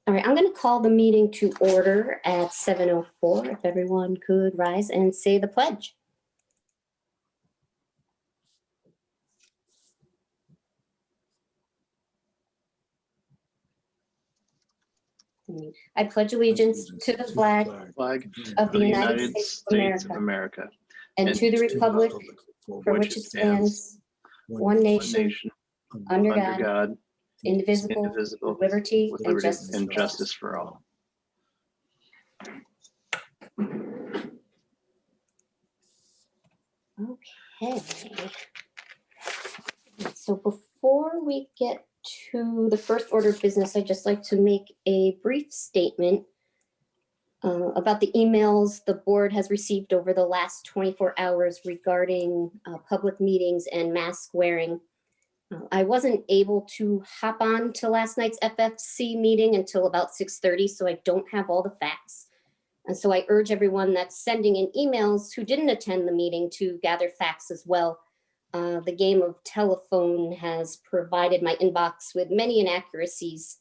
All right, I'm going to call the meeting to order at 7:04. If everyone could rise and say the pledge. I pledge allegiance to the flag of the United States of America and to the republic for which it stands, one nation, under God, indivisible, with liberty and justice for all. Okay. So before we get to the first order of business, I'd just like to make a brief statement about the emails the board has received over the last 24 hours regarding public meetings and mask wearing. I wasn't able to hop on to last night's FFC meeting until about 6:30, so I don't have all the facts. And so I urge everyone that's sending in emails who didn't attend the meeting to gather facts as well. The game of telephone has provided my inbox with many inaccuracies.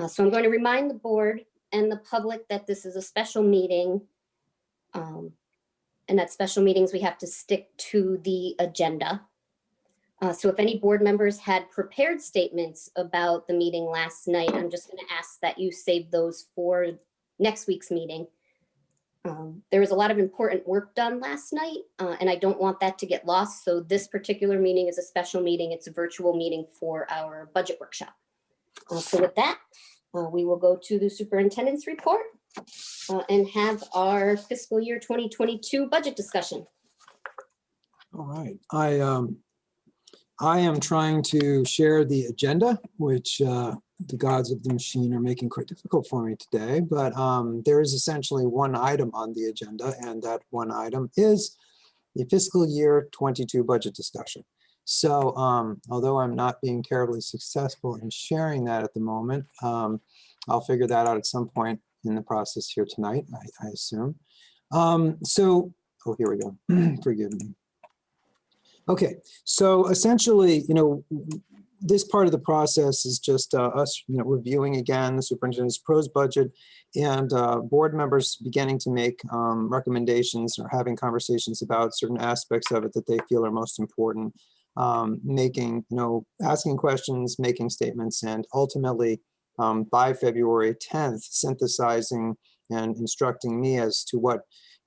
So I'm going to remind the board and the public that this is a special meeting, and that special meetings we have to stick to the agenda. So if any board members had prepared statements about the meeting last night, I'm just going to ask that you save those for next week's meeting. There was a lot of important work done last night, and I don't want that to get lost. So this particular meeting is a special meeting. It's a virtual meeting for our budget workshop. So with that, we will go to the superintendent's report and have our fiscal year 2022 budget discussion. All right. I am trying to share the agenda, which the gods of the machine are making quite difficult for me today, but there is essentially one item on the agenda, and that one item is the fiscal year 22 budget discussion. So although I'm not being terribly successful in sharing that at the moment, I'll figure that out at some point in the process here tonight, I assume. Oh, here we go. Forgive me. Okay, so essentially, this part of the process is just us, reviewing again the superintendent's prose budget and board members beginning to make recommendations or having conversations about certain aspects of it that they feel are most important, asking questions, making statements, and ultimately by February 10th, synthesizing and instructing me as to what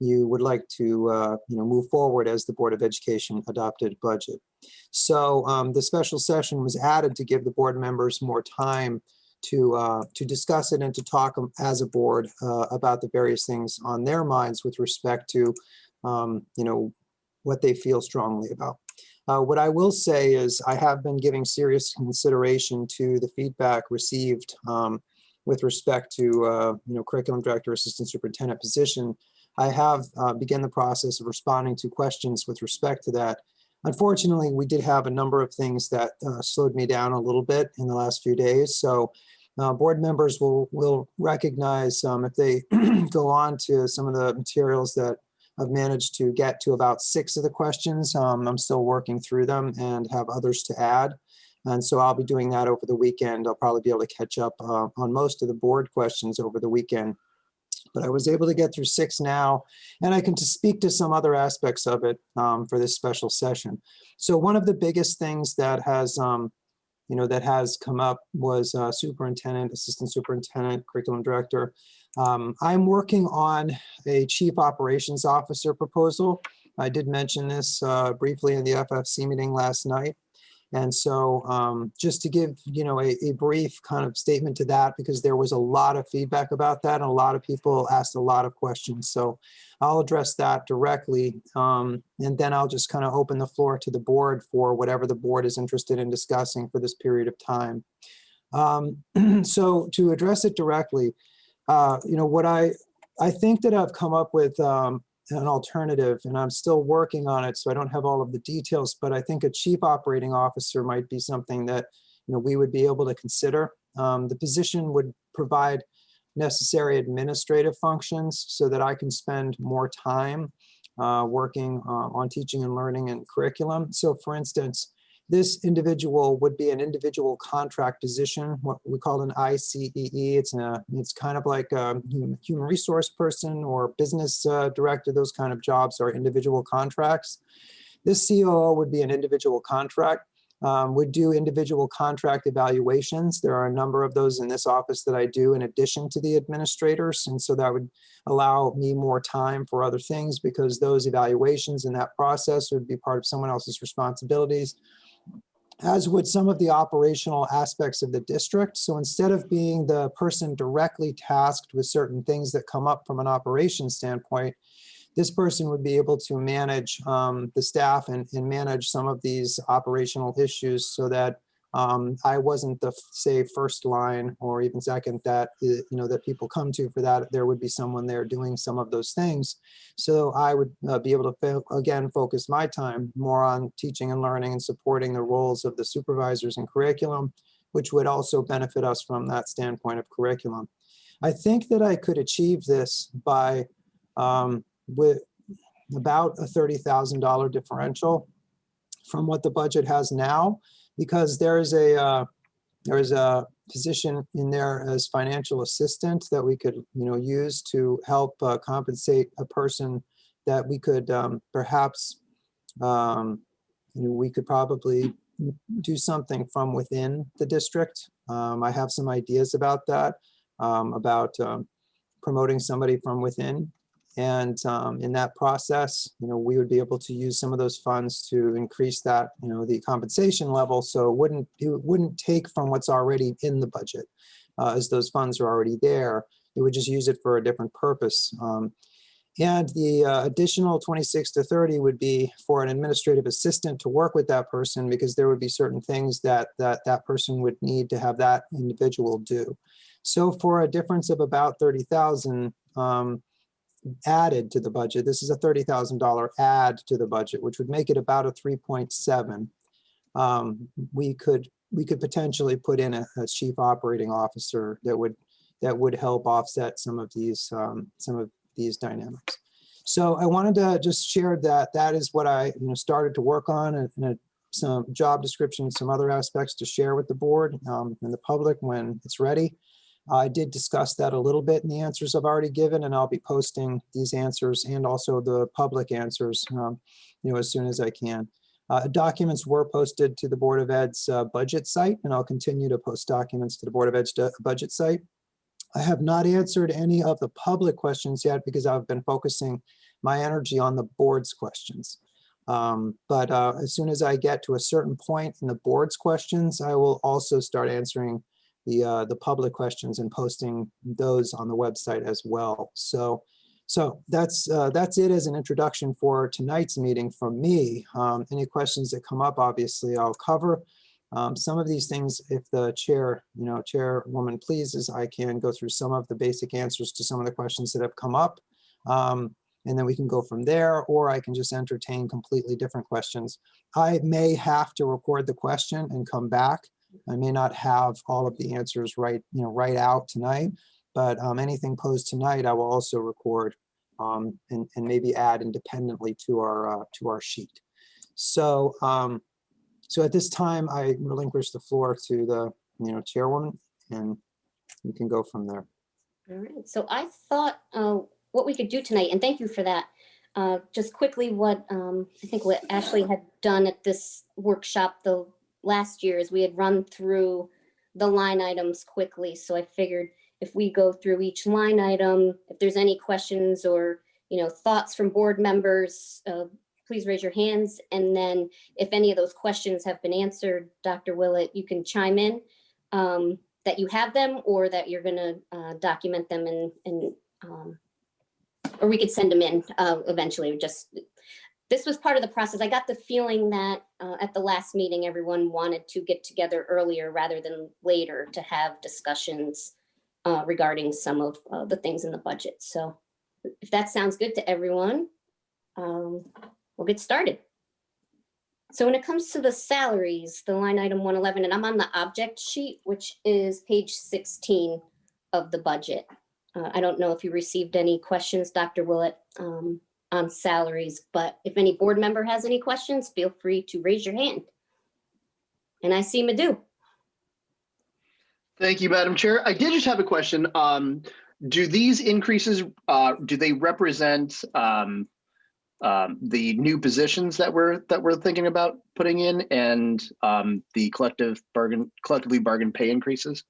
you would like to move forward as the Board of Education adopted budget. So the special session was added to give the board members more time to discuss it and to talk as a board about the various things on their minds with respect to what they feel strongly about. What I will say is I have been giving serious consideration to the feedback received with respect to curriculum director, assistant superintendent position. I have begun the process of responding to questions with respect to that. Unfortunately, we did have a number of things that slowed me down a little bit in the last few days. So board members will recognize if they go on to some of the materials that I've managed to get to about 6 of the questions. I'm still working through them and have others to add. And so I'll be doing that over the weekend. I'll probably be able to catch up on most of the board questions over the weekend. But I was able to get through 6 now, and I can speak to some other aspects of it for this special session. So one of the biggest things that has, that has come up was superintendent, assistant superintendent, curriculum director. I'm working on a chief operations officer proposal. I did mention this briefly in the FFC meeting last night. And so just to give, a brief kind of statement to that, because there was a lot of feedback about that and a lot of people asked a lot of questions. So I'll address that directly. And then I'll just kind of open the floor to the board for whatever the board is interested in discussing for this period of time. So to address it directly, what I think that I've come up with an alternative, and I'm still working on it, so I don't have all of the details, but I think a chief operating officer might be something that we would be able to consider. The position would provide necessary administrative functions so that I can spend more time working on teaching and learning and curriculum. So for instance, This individual would be an individual contract position, what we call an ICEE. It's kind of like a human resource person or business director. Those kind of jobs are individual contracts. This COO would be an individual contract. Would do individual contract evaluations. There are a number of those in this office that I do in addition to the administrators. And so that would allow me more time for other things because those evaluations and that process would be part of someone else's responsibilities, as would some of the operational aspects of the district. So instead of being the person directly tasked with certain things that come up from an operations standpoint, this person would be able to manage the staff and manage some of these operational issues so that I wasn't the, say, first line or even second that, that people come to for that. There would be someone there doing some of those things. So I would be able to, again, focus my time more on teaching and learning and supporting the roles of the supervisors and curriculum, which would also benefit us from that standpoint of curriculum. I think that I could achieve this by with about a $30,000 differential from what the budget has now, because there is a position in there as financial assistant that we could use to help compensate a person that we could perhaps we could probably do something from within the district. I have some ideas about that, about promoting somebody from within. And in that process, we would be able to use some of those funds to increase that, the compensation level. So it wouldn't take from what's already in the budget, as those funds are already there. It would just use it for a different purpose. And the additional 26 to 30 would be for an administrative assistant to work with that person, because there would be certain things that person would need to have that individual do. So for a difference of about 30,000 added to the budget, this is a $30,000 add to the budget, which would make it about a 3.7. We could potentially put in a chief operating officer that would help offset some of these dynamics. So I wanted to just share that is what I started to work on, and some job description, some other aspects to share with the board and the public when it's ready. I did discuss that a little bit in the answers I've already given, and I'll be posting these answers and also the public answers, as soon as I can. Documents were posted to the Board of Ed's budget site, and I'll continue to post documents to the Board of Ed's budget site. I have not answered any of the public questions yet because I've been focusing my energy on the board's questions. But as soon as I get to a certain point in the board's questions, I will also start answering the public questions and posting those on the website as well. So that's it as an introduction for tonight's meeting from me. Any questions that come up, obviously I'll cover. Some of these things, if the chairwoman pleases, I can go through some of the basic answers to some of the questions that have come up. And then we can go from there, or I can just entertain completely different questions. I may have to record the question and come back. I may not have all of the answers right out tonight, but anything posed tonight, I will also record and maybe add independently to our sheet. So at this time, I relinquish the floor to the chairwoman, and we can go from there. All right. So I thought what we could do tonight, and thank you for that. Just quickly, what I think what Ashley had done at this workshop the last year is we had run through the line items quickly. So I figured if we go through each line item, if there's any questions or thoughts from board members, please raise your hands. And then if any of those questions have been answered, Dr. Willett, you can chime in that you have them or that you're going to document them and or we could send them in eventually. This was part of the process. I got the feeling that at the last meeting, everyone wanted to get together earlier rather than later to have discussions regarding some of the things in the budget. So if that sounds good to everyone, we'll get started. So when it comes to the salaries, the line item 111, and I'm on the object sheet, which is page 16 of the budget. I don't know if you received any questions, Dr. Willett, on salaries, but if any board member has any questions, feel free to raise your hand. And I see Madhu. Thank you, Madam Chair. I did just have a question. Do these increases, do they represent the new positions that we're thinking about putting in, and the collectively bargained pay increases?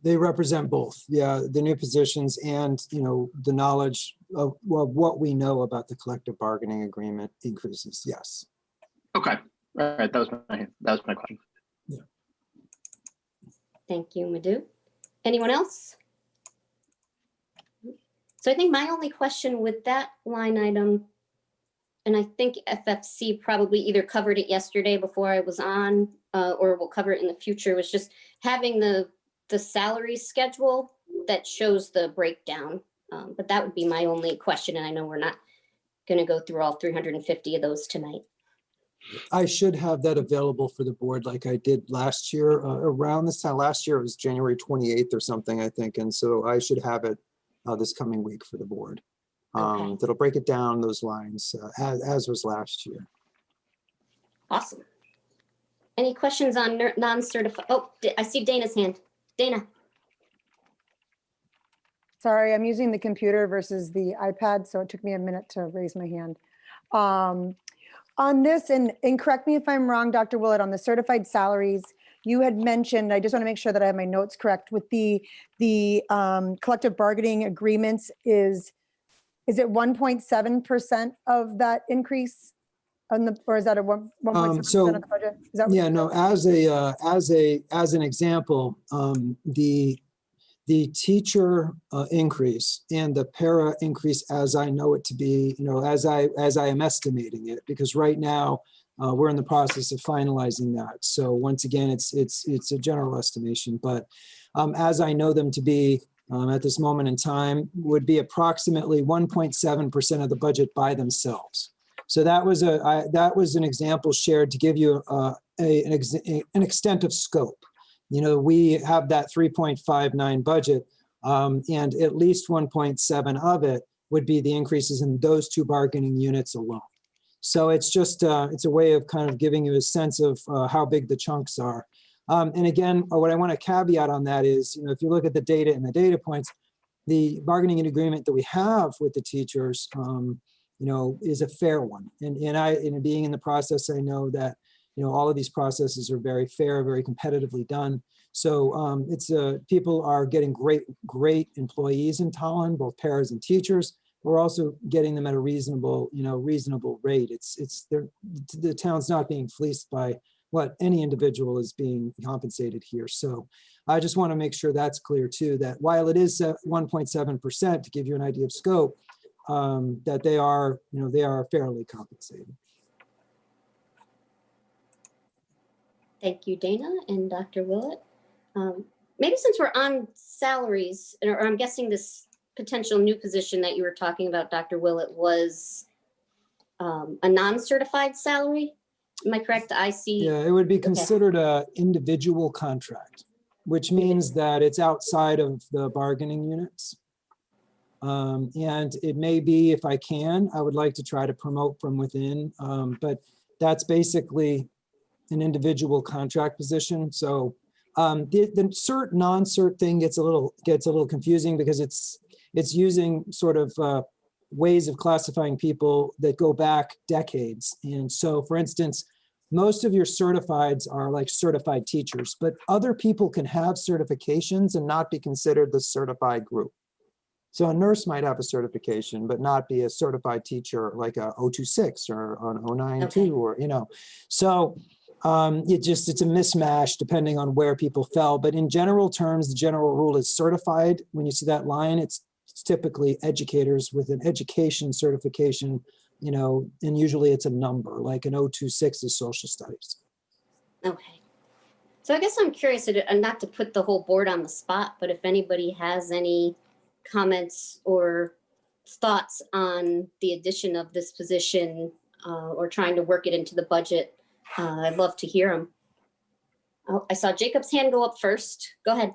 They represent both, yeah, the new positions and, the knowledge of what we know about the collective bargaining agreement increases, yes. Okay, all right, that was my question. Yeah. Thank you, Madhu. Anyone else? So I think my only question with that line item, and I think FFC probably either covered it yesterday before I was on, or will cover it in the future, was just having the salary schedule that shows the breakdown. But that would be my only question, and I know we're not going to go through all 350 of those tonight. I should have that available for the board like I did last year. Around this time last year, it was January 28th or something, I think. And so I should have it this coming week for the board. Okay. That'll break it down those lines as was last year. Awesome. Any questions on non-certified? Oh, I see Dana's hand. Dana. Sorry, I'm using the computer versus the iPad, so it took me a minute to raise my hand. On this, and correct me if I'm wrong, Dr. Willett, on the certified salaries, you had mentioned, I just want to make sure that I have my notes correct, with the collective bargaining agreements, is it 1.7% of that increase? Or is that a 1.7% of the budget? Is that yeah, no, as an example, the teacher increase and the para increase, as I know it to be, as I am estimating it, because right now we're in the process of finalizing that. So once again, it's a general estimation, but as I know them to be at this moment in time, would be approximately 1.7% of the budget by themselves. So that was an example shared to give you an extent of scope. We have that 3.59 budget, and at least 1.7 of it would be the increases in those two bargaining units alone. So it's just, it's a way of kind of giving you a sense of how big the chunks are. And again, what I want to caveat on that is, if you look at the data and the data points, the bargaining agreement that we have with the teachers, is a fair one. And being in the process, I know that all of these processes are very fair, very competitively done. So people are getting great employees in Tolland, both paras and teachers. We're also getting them at a reasonable rate. The town's not being fleeced by what any individual is being compensated here. So I just want to make sure that's clear too, that while it is 1.7% to give you an idea of scope, that they are fairly compensated. Thank you, Dana and Dr. Willett. Maybe since we're on salaries, or I'm guessing this potential new position that you were talking about, Dr. Willett, was a non-certified salary. Am I correct? I see. Yeah, it would be considered an individual contract, which means that it's outside of the bargaining units. And it may be, if I can, I would like to try to promote from within, but that's basically an individual contract position. So the cert non-cert thing gets a little confusing because it's using sort of ways of classifying people that go back decades. And so, for instance, most of your certifieds are like certified teachers, but other people can have certifications and not be considered the certified group. So a nurse might have a certification, but not be a certified teacher like a 026 or an 092 or, So it's a mismatch depending on where people fell. But in general terms, the general rule is certified. When you see that line, it's typically educators with an education certification, and usually it's a number, like an 026 is social studies. Okay. So I guess I'm curious, not to put the whole board on the spot, but if anybody has any comments or thoughts on the addition of this position or trying to work it into the budget, I'd love to hear them. Oh, I saw Jacob's hand go up first. Go ahead.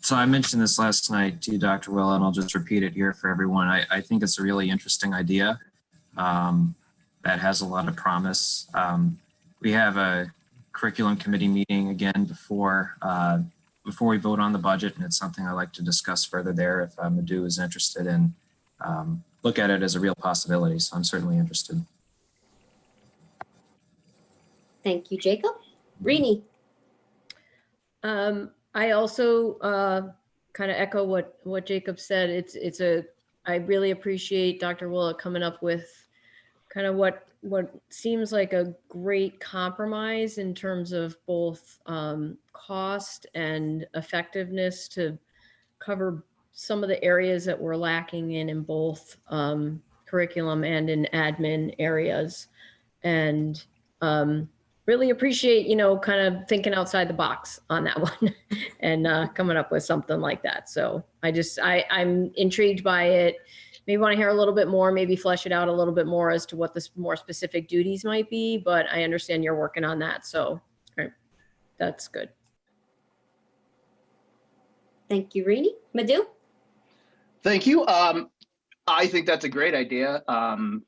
So I mentioned this last night to Dr. Will, and I'll just repeat it here for everyone. I think it's a really interesting idea that has a lot of promise. we have a curriculum committee meeting again before we vote on the budget, and it's something I'd like to discuss further there if Madhu is interested in look at it as a real possibility. So I'm certainly interested. Thank you, Jacob. Rini. I also kind of echo what Jacob said. I really appreciate Dr. Willett coming up with kind of what seems like a great compromise in terms of both cost and effectiveness to cover some of the areas that we're lacking in both curriculum and in admin areas. And really appreciate, kind of thinking outside the box on that one and coming up with something like that. So I'm intrigued by it. Maybe want to hear a little bit more, maybe flesh it out a little bit more as to what the more specific duties might be, but I understand you're working on that. So that's good. Thank you, Rini. Madhu? Thank you. I think that's a great idea. I'm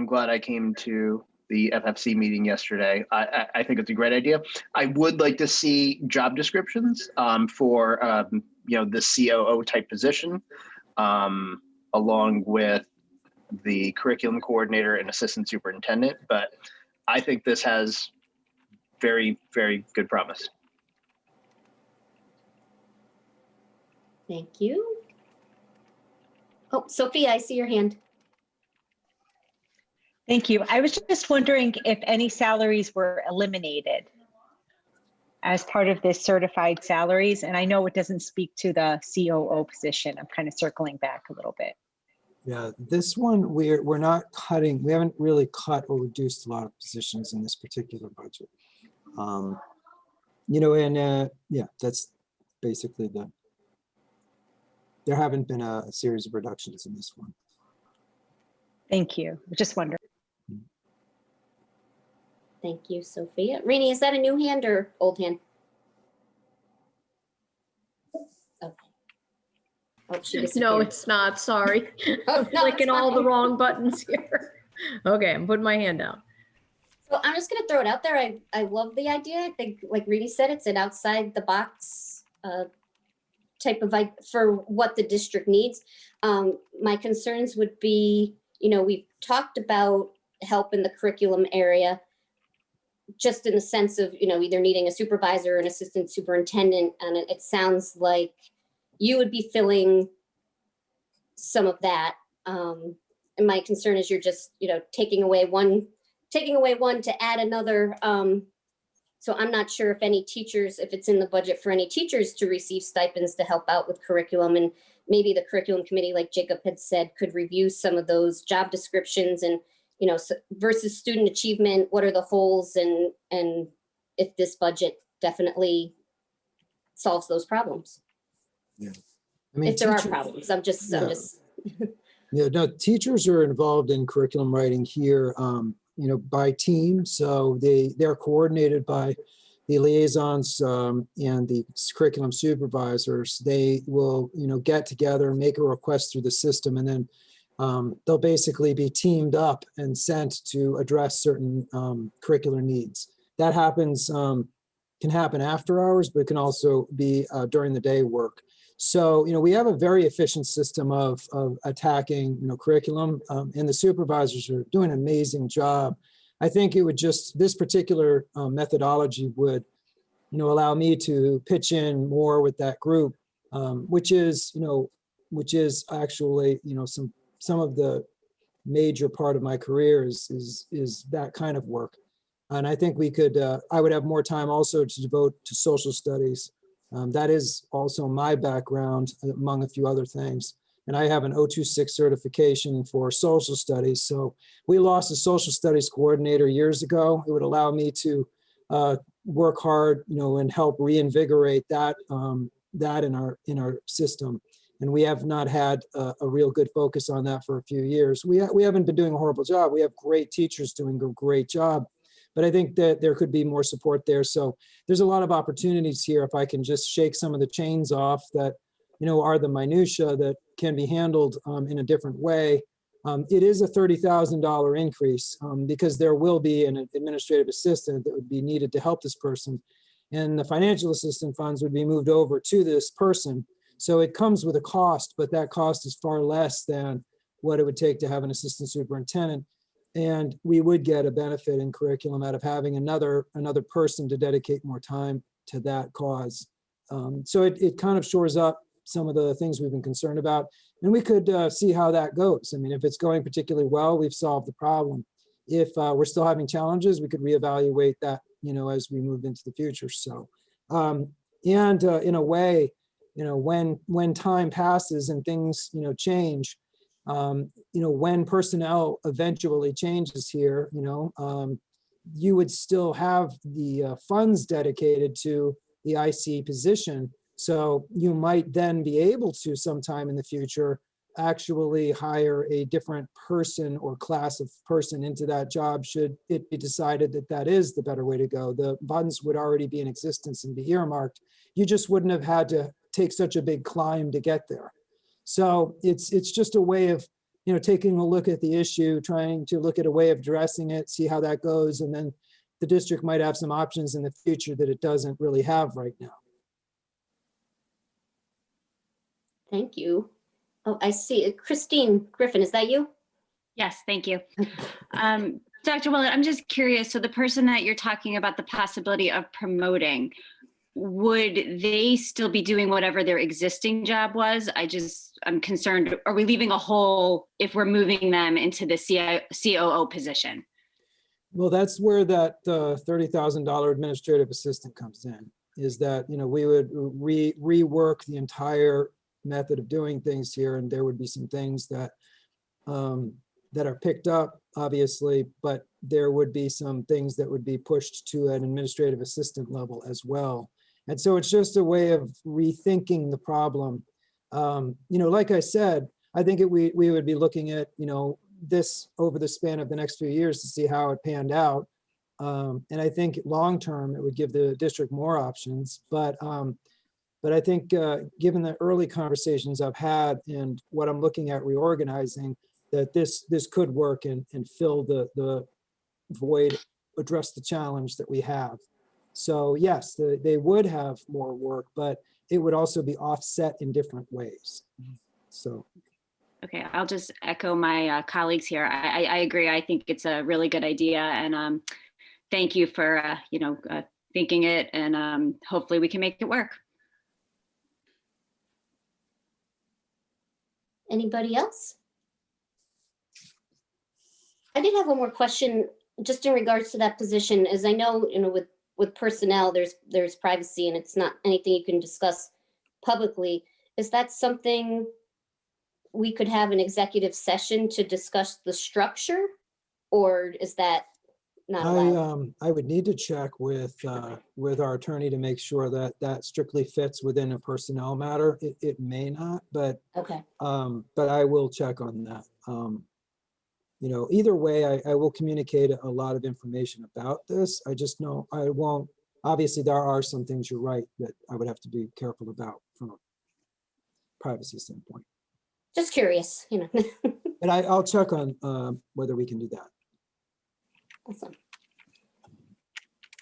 glad I came to the FFC meeting yesterday. I think it's a great idea. I would like to see job descriptions for the COO type position, along with the curriculum coordinator and assistant superintendent. But I think this has very, very good promise. Thank you. Oh, Sophia, I see your hand. Thank you. I was just wondering if any salaries were eliminated as part of this certified salaries. And I know it doesn't speak to the COO position. I'm kind of circling back a little bit. Yeah, this one we're not cutting. We haven't really cut or reduced a lot of positions in this particular budget. Yeah, that's basically there haven't been a series of reductions in this one. Thank you. Just wondering. Thank you, Sophia. Rini, is that a new hand or old hand? Okay. Oh, she disappeared. No, it's not. Sorry. Oh, I'm no, clicking it's all the fine. wrong buttons here. Okay, I'm putting my hand down. So I'm just going to throw it out there. I love the idea. I think, like Rini said, it's an outside the box type of for what the district needs. My concerns would be, we've talked about help in the curriculum area, just in the sense of, either needing a supervisor or an assistant superintendent. And it sounds like you would be filling some of that. And my concern is you're just, taking away one to add another. So I'm not sure if any teachers, if it's in the budget for any teachers to receive stipends to help out with curriculum, and maybe the curriculum committee, like Jacob had said, could review some of those job descriptions and, versus student achievement, what are the holes, and if this budget definitely solves those problems. Yeah, I mean, if there are problems, I'm just. Yeah, no, teachers are involved in curriculum writing here, by team. So they're coordinated by the liaisons and the curriculum supervisors. They will, get together, make a request through the system, and then they'll basically be teamed up and sent to address certain curricular needs. That happens, can happen after hours, but it can also be during the day work. So, we have a very efficient system of attacking, curriculum, and the supervisors are doing an amazing job. I think it would this particular methodology would, allow me to pitch in more with that group, which is actually, some of the major part of my career is that kind of work. And I think I would have more time also to devote to social studies. That is also my background, among a few other things. And I have an 026 certification for social studies. So we lost a social studies coordinator years ago. It would allow me to work hard, and help reinvigorate that in our system. And we have not had a real good focus on that for a few years. We haven't been doing a horrible job. We have great teachers doing a great job. But I think that there could be more support there. So there's a lot of opportunities here if I can just shake some of the chains off that, are the minutia that can be handled in a different way. It is a $30,000 increase because there will be an administrative assistant that would be needed to help this person. And the financial assistant funds would be moved over to this person. So it comes with a cost, but that cost is far less than what it would take to have an assistant superintendent. And we would get a benefit in curriculum out of having another person to dedicate more time to that cause. So it kind of shores up some of the things we've been concerned about. And we could see how that goes. I mean, if it's going particularly well, we've solved the problem. If we're still having challenges, we could reevaluate that, as we move into the future. So, in a way, when time passes and things, change, when personnel eventually changes here, you would still have the funds dedicated to the IC position. So you might then be able to sometime in the future actually hire a different person or class of person into that job should it be decided that that is the better way to go. The funds would already be in existence and be earmarked. You just wouldn't have had to take such a big climb to get there. So it's just a way of, taking a look at the issue, trying to look at a way of addressing it, see how that goes. And then the district might have some options in the future that it doesn't really have right now. Thank you. Oh, I see. Christine Griffin, is that you? Yes, thank you. Dr. Willett, I'm just curious. So the person that you're talking about the possibility of promoting, would they still be doing whatever their existing job was? I'm concerned, are we leaving a hole if we're moving them into the COO position? Well, that's where that $30,000 administrative assistant comes in, is that, we would rework the entire method of doing things here, and there would be some things that that are picked up, obviously, but there would be some things that would be pushed to an administrative assistant level as well. And so it's just a way of rethinking the problem. Like I said, I think we would be looking at, this over the span of the next few years to see how it panned out. And I think long-term, it would give the district more options. But I think given the early conversations I've had and what I'm looking at reorganizing, that this could work and fill the void, address the challenge that we have. So yes, they would have more work, but it would also be offset in different ways. So. Okay, I'll just echo my colleagues here. I agree. I think it's a really good idea, and thank you for thinking it, and hopefully we can make it work. Anybody else? I did have one more question just in regards to that position. As I know, with personnel, there's privacy and it's not anything you can discuss publicly. Is that something we could have an executive session to discuss the structure, or is that not allowed? I would need to check with our attorney to make sure that that strictly fits within a personnel matter. It may not, but Okay. But I will check on that. Either way, I will communicate a lot of information about this. I just know I won't. Obviously, there are some things, you're right, that I would have to be careful about from a privacy standpoint. Just curious, But I'll check on whether we can do that. Awesome.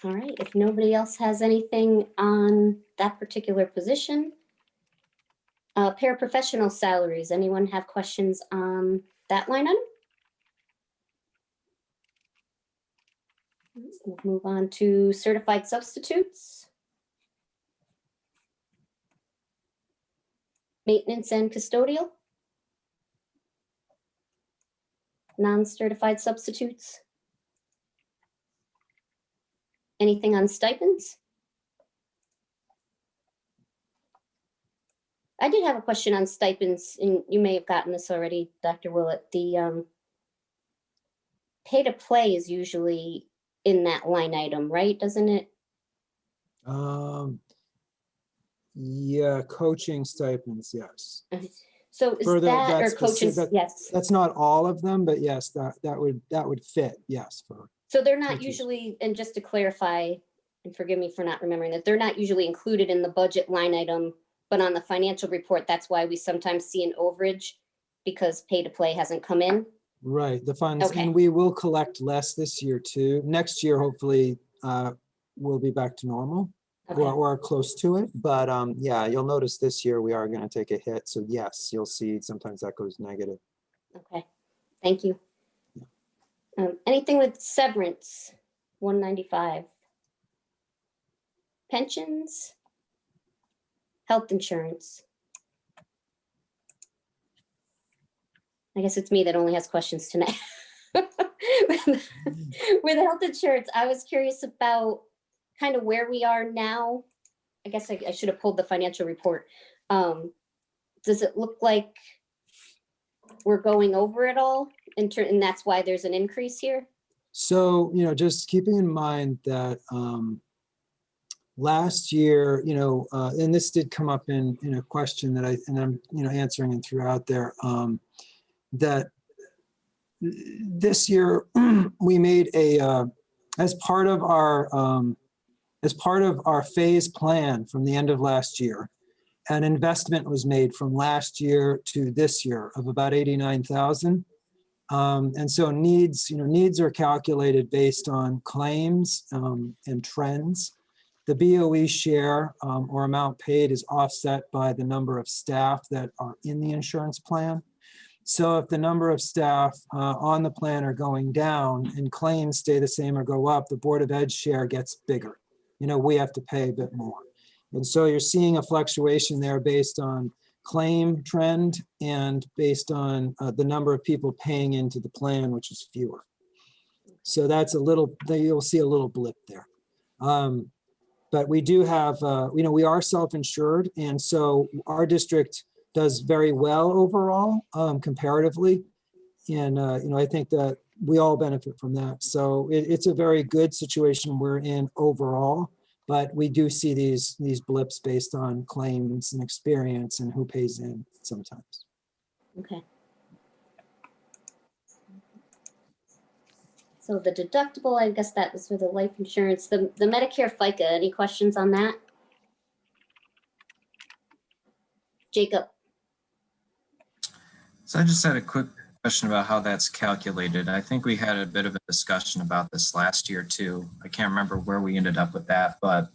All right, if nobody else has anything on that particular position. Paraprofessional salaries, anyone have questions on that line item? We'll move on to certified substitutes. Maintenance and custodial. Non-certified substitutes. Anything on stipends? I did have a question on stipends, and you may have gotten this already, Dr. Willett. The pay to play is usually in that line item, right? Doesn't it? Yeah, coaching stipends, yes. So is that or coaching? Yes. That's not all of them, but yes, that would fit. Yes. So they're not coaches. Usually, and just to clarify, and forgive me for not remembering that, they're not usually included in the budget line item, but on the financial report, that's why we sometimes see an overage because pay to play hasn't come in? Right, the funds, Okay. and we will collect less this year too. Next year, hopefully, we'll be back to normal Okay. or close to it. But yeah, you'll notice this year we are going to take a hit. So yes, you'll see sometimes that goes negative. Okay, thank you. Anything with severance, 195? Pensions? Health insurance? I guess it's me that only has questions tonight. With health insurance, I was curious about kind of where we are now. I guess I should have pulled the financial report. Does it look like we're going over it all? And that's why there's an increase here? So, just keeping in mind that last year, and this did come up in a question that I'm, answering and throughout there, that this year we made as part of our phase plan from the end of last year, an investment was made from last year to this year of about 89,000. And so needs are calculated based on claims and trends. The BOE share or amount paid is offset by the number of staff that are in the insurance plan. So if the number of staff on the plan are going down and claims stay the same or go up, the Board of Ed share gets bigger. We have to pay a bit more. And so you're seeing a fluctuation there based on claim trend and based on the number of people paying into the plan, which is fewer. So that's you'll see a little blip there. But we do have, we are self-insured. And so our district does very well overall, comparatively. And, I think that we all benefit from that. So it's a very good situation we're in overall, but we do see these blips based on claims and experience and who pays in sometimes. Okay. So the deductible, I guess that was for the life insurance, the Medicare FICA, any questions on that? Jacob. So I just had a quick question about how that's calculated. I think we had a bit of a discussion about this last year too. I can't remember where we ended up with that, but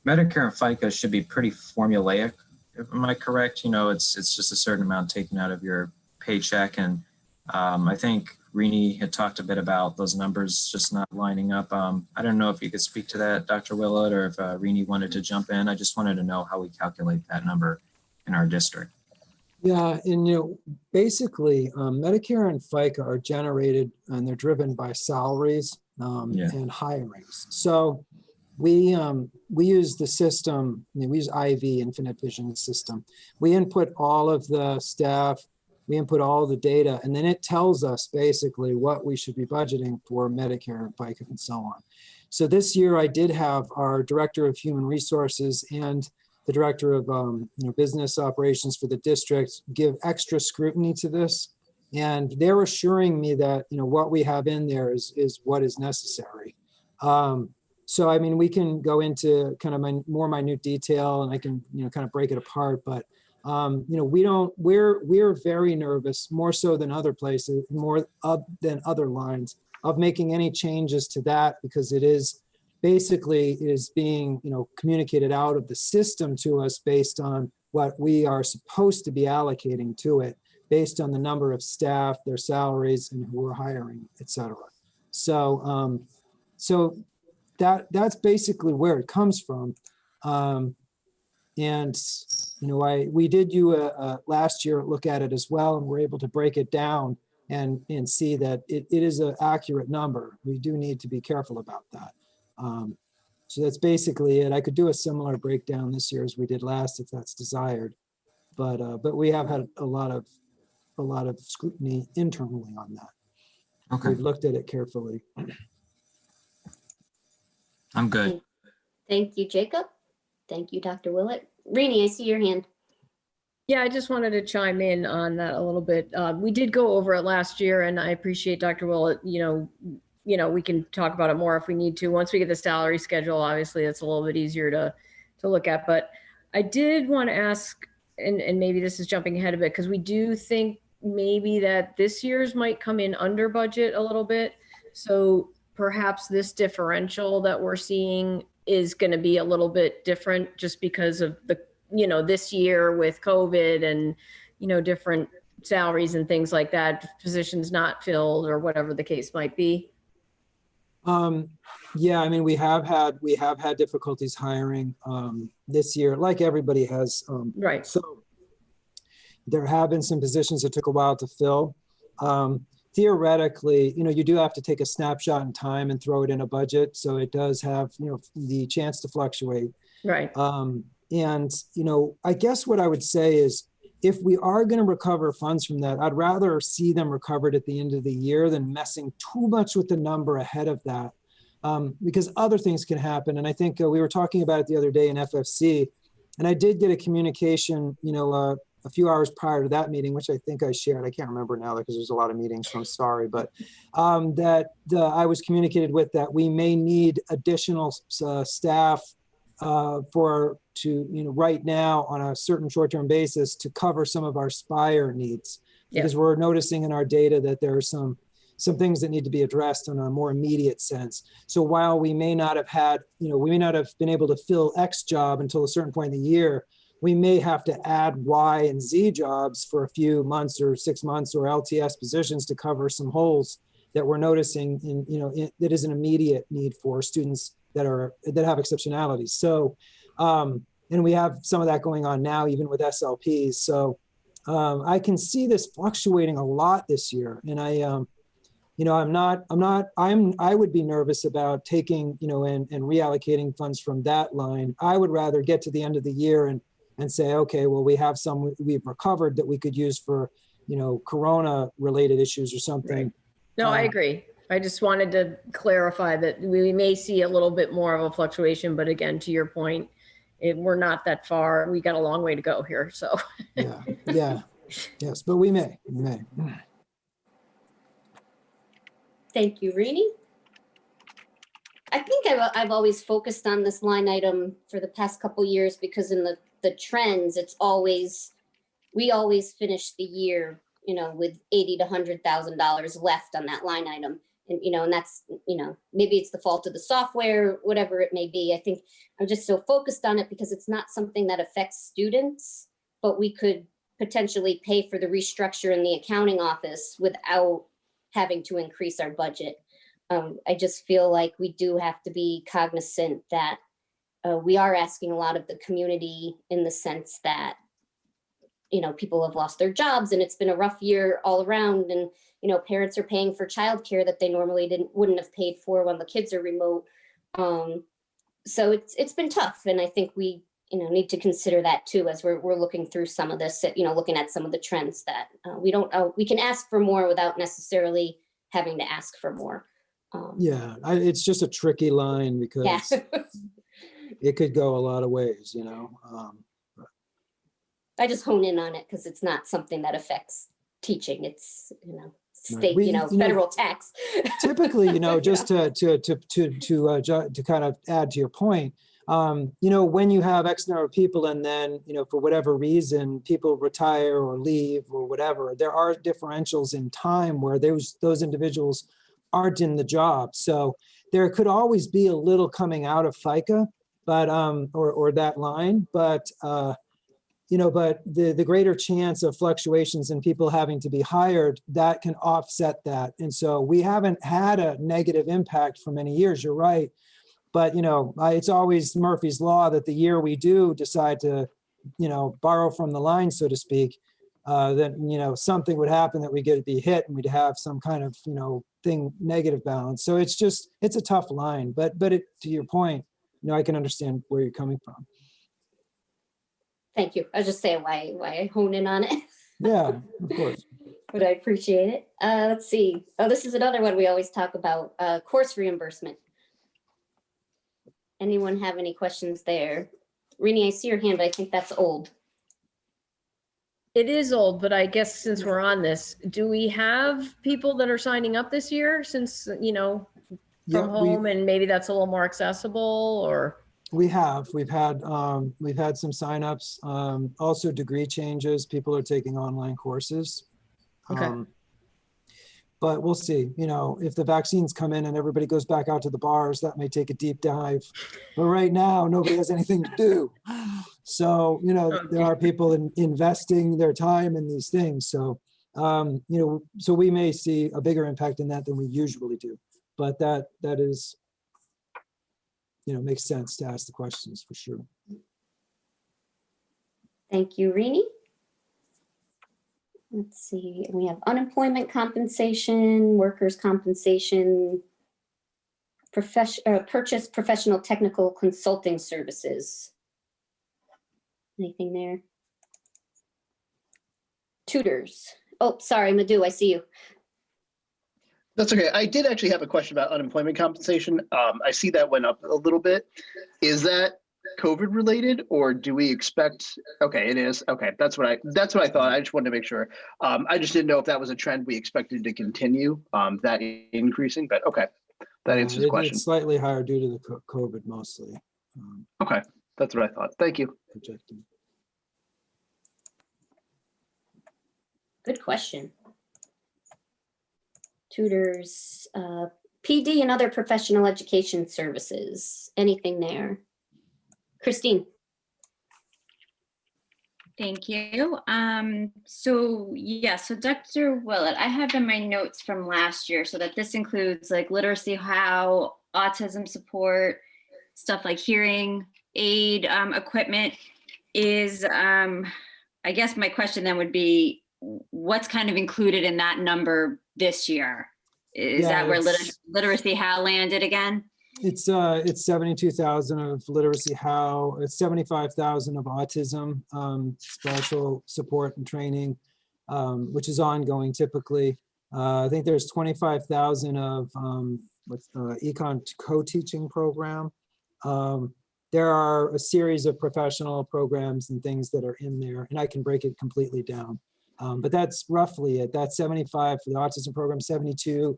Medicare and FICA should be pretty formulaic. Am I correct? It's just a certain amount taken out of your paycheck. And I think Rini had talked a bit about those numbers just not lining up. I don't know if you could speak to that, Dr. Willett, or if Rini wanted to jump in. I just wanted to know how we calculate that number in our district. Yeah, and basically Medicare and FICA are generated and they're driven by salaries and hirings. So we use the system, we use IV, Infinite Vision system. We input all of the staff, we input all the data, and then it tells us basically what we should be budgeting for Medicare and FICA and so on. So this year I did have our Director of Human Resources and the Director of Business Operations for the district give extra scrutiny to this. And they're assuring me that what we have in there is what is necessary. So, I mean, we can go into kind of more minute detail and I can, kind of break it apart, but, we're very nervous, more so than other places, more than other lines, of making any changes to that, because it is being, communicated out of the system to us based on what we are supposed to be allocating to it, based on the number of staff, their salaries, and who we're hiring, et cetera. So, that's basically where it comes from. We did last year look at it as well, and we're able to break it down and see that it is an accurate number. We do need to be careful about that. So that's basically it. I could do a similar breakdown this year as we did last, if that's desired, but we have had a lot of scrutiny internally on that. Okay. We've looked at it carefully. I'm good. Thank you, Jacob. Thank you, Dr. Willett. Rini, I see your hand. Yeah, I just wanted to chime in on that a little bit. We did go over it last year, and I appreciate Dr. Willett. We can talk about it more if we need to. Once we get the salary schedule, obviously it's a little bit easier to look at. But I did want to ask, and maybe this is jumping ahead a bit, because we do think maybe that this year's might come in under budget a little bit. So perhaps this differential that we're seeing is going to be a little bit different just because of the, this year with COVID and, different salaries and things like that, positions not filled or whatever the case might be. Yeah, I mean, we have had difficulties hiring this year, like everybody has. Right. So there have been some positions that took a while to fill. Theoretically, you do have to take a snapshot in time and throw it in a budget. So it does have, the chance to fluctuate. Right. And, I guess what I would say is if we are going to recover funds from that, I'd rather see them recovered at the end of the year than messing too much with the number ahead of that. Because other things can happen. And I think we were talking about it the other day in FFC, and I did get a communication, a few hours prior to that meeting, which I think I shared. I can't remember now because there's a lot of meetings, so I'm sorry. But I was communicated with that we may need additional staff right now on a certain short-term basis to cover some of our Spire needs. Because we're noticing in our data that there are some things that need to be addressed in a more immediate sense. So while we may not have had, we may not have been able to fill X job until a certain point in the year, we may have to add Y and Z jobs for a few months or 6 months or LTS positions to cover some holes that we're noticing that is an immediate need for students that have exceptionalities. So, and we have some of that going on now, even with SLPs. So I can see this fluctuating a lot this year. And I would be nervous about taking, and reallocating funds from that line. I would rather get to the end of the year and say, okay, well, we have some we've recovered that we could use for, Corona related issues or something. Right. No, I agree. I just wanted to clarify that we may see a little bit more of a fluctuation, but again, to your point, we're not that far. We got a long way to go here. So yeah, yes, but we may. Thank you, Rini. I think I've always focused on this line item for the past couple years because in the trends, we always finish the year, with $80,000 to $100,000 left on that line item. And, and that's, maybe it's the fault of the software, whatever it may be. I think I'm just so focused on it because it's not something that affects students, but we could potentially pay for the restructure in the accounting office without having to increase our budget. I just feel like we do have to be cognizant that we are asking a lot of the community in the sense that, people have lost their jobs and it's been a rough year all around. And, parents are paying for childcare that they normally wouldn't have paid for when the kids are remote. So it's been tough. And I think we, need to consider that too, as we're looking through some of this, looking at some of the trends that we can ask for more without necessarily having to ask for more. It's just a tricky line because it could go a lot of ways, I just hone in on it because it's not something that affects teaching. It's, state, right. federal tax. Typically, just to kind of add to your point, when you have X number of people and then, for whatever reason, people retire or leave or whatever, there are differentials in time where those individuals aren't in the job. So there could always be a little coming out of FICA, but, or that line, but, but the greater chance of fluctuations in people having to be hired, that can offset that. And so we haven't had a negative impact for many years, you're right. But, it's always Murphy's Law that the year we do decide to, borrow from the line, so to speak, that, something would happen that we get to be hit and we'd have some kind of, negative balance. So it's a tough line, but to your point, I can understand where you're coming from. Thank you. I was just saying why I hone in on it. Yeah, of course. But I appreciate it. Let's see. Oh, this is another one we always talk about, course reimbursement. Anyone have any questions there? Rini, I see your hand, but I think that's old. It is old, but I guess since we're on this, do we have people that are signing up this year since, from home and maybe that's a little more accessible or? We've had some signups, also degree changes. People are taking online courses. Okay. But we'll see, if the vaccines come in and everybody goes back out to the bars, that may take a deep dive. But right now, nobody has anything to do. So, there are people investing their time in these things. So, so we may see a bigger impact in that than we usually do. But that is, makes sense to ask the questions for sure. Thank you, Rini. Let's see, we have unemployment compensation, workers' compensation, purchase professional technical consulting services. Anything there? Tutors. Oh, sorry, Madhu, I see you. That's okay. I did actually have a question about unemployment compensation. I see that went up a little bit. Is that COVID related, or do we expect? Okay, it is. Okay, that's what I thought. I just wanted to make sure. I just didn't know if that was a trend we expected to continue, that increasing. But okay, that answers the question. It's slightly higher due to the COVID mostly. Okay, that's what I thought. Thank you. Projected. Good question. Tutors, PD and other professional education services. Anything there? Christine. Thank you. So Dr. Willett, I have in my notes from last year, so that this includes like literacy, how, autism support, stuff like hearing aid equipment is, I guess my question then would be, what's kind of included in that number this year? Is that where literacy how landed again? It's 72,000 of literacy how, it's 75,000 of autism, special support and training, which is ongoing typically. I think there's 25,000 of econ co-teaching program. There are a series of professional programs and things that are in there, and I can break it completely down. But that's roughly it. That's 75 for the autism program, 72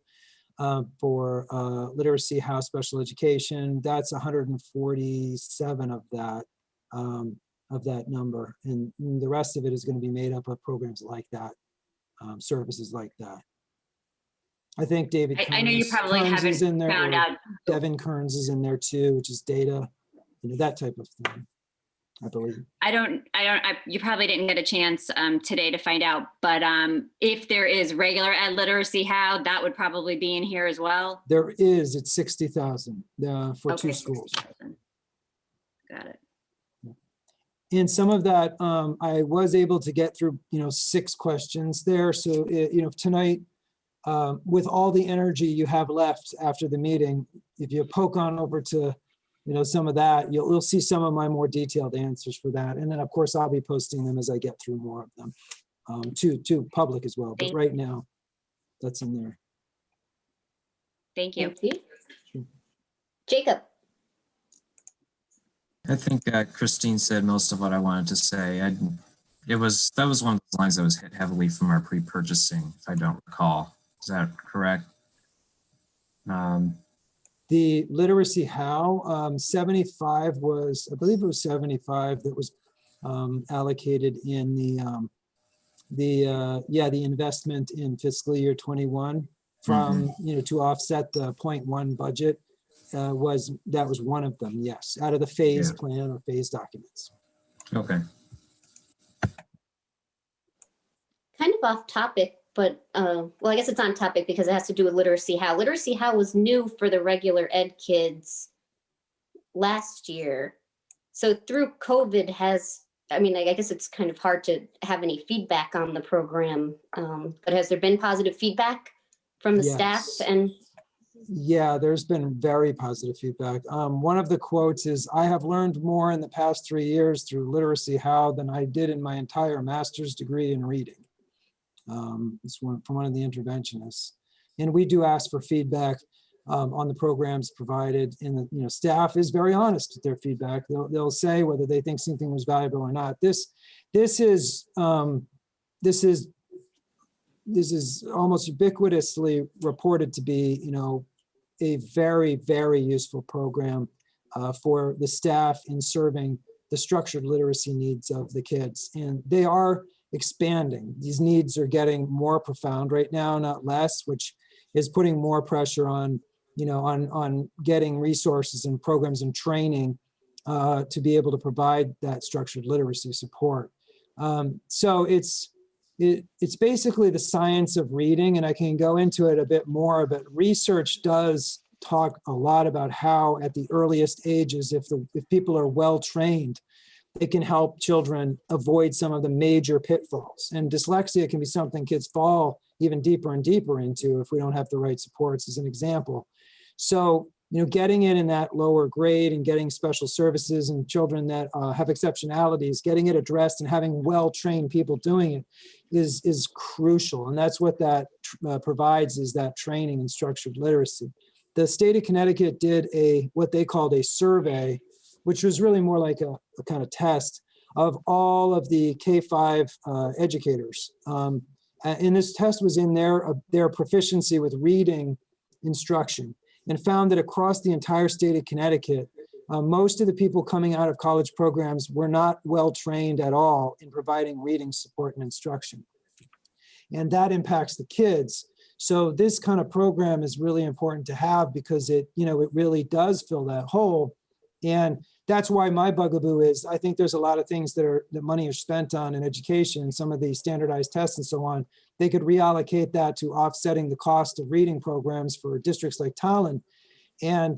for literacy, how, special education. That's 147 of that number, and the rest of it is going to be made up of programs like that, services like that. I think David I know you probably Kearns haven't is in there, found or out. Devin Kearns is in there too, which is data, that type of thing, I believe. You probably didn't get a chance today to find out, but if there is regular ed literacy how, that would probably be in here as well. There is, it's 60,000 for Okay, two schools. 60,000. Got it. And some of that, I was able to get through, 6 questions there. So, tonight, with all the energy you have left after the meeting, if you poke on over to, some of that, you'll see some of my more detailed answers for that. And then, of course, I'll be posting them as I get through more of them to public as well. But right now, that's in there. Thank you. Thank you. Sure. Jacob. I think Christine said most of what I wanted to say. That was one of the lines that was hit heavily from our pre-purchasing, if I don't recall. Is that correct? The literacy how, 75 was, I believe it was 75 that was allocated in the investment in fiscal year 21 from, to offset the 0.1 budget. That was one of them, yes, out of the phase plan or phase documents. Okay. Kind of off topic, but well, I guess it's on topic because it has to do with literacy how. Literacy how was new for the regular ed kids last year. So through COVID I guess it's kind of hard to have any feedback on the program, but has there been positive feedback from the staff? And yeah, there's been very positive feedback. One of the quotes is, "I have learned more in the past 3 years through literacy how than I did in my entire master's degree in reading." It's from one of the interventionists. And we do ask for feedback on the programs provided, and the staff is very honest with their feedback. They'll say whether they think something was valuable or not. This is almost ubiquitously reported to be, a very, very useful program for the staff in serving the structured literacy needs of the kids. And they are expanding. These needs are getting more profound right now, not less, which is putting more pressure on, on getting resources and programs and training to be able to provide that structured literacy support. So it's basically the science of reading, and I can go into it a bit more, but research does talk a lot about how at the earliest ages, if people are well trained, they can help children avoid some of the major pitfalls. And dyslexia can be something kids fall even deeper and deeper into if we don't have the right supports, as an example. So, getting it in that lower grade and getting special services and children that have exceptionalities, getting it addressed and having well-trained people doing it is crucial. And that's what that provides, is that training in structured literacy. The state of Connecticut did what they called a survey, which was really more like a kind of test of all of the K-5 educators. And this test was in their proficiency with reading instruction, and found that across the entire state of Connecticut, most of the people coming out of college programs were not well trained at all in providing reading support and instruction. And that impacts the kids. So this kind of program is really important to have, because it really does fill that hole. And that's why my bugaboo is, I think there's a lot of things that money is spent on in education, some of the standardized tests and so on. They could reallocate that to offsetting the cost of reading programs for districts like Tolland, and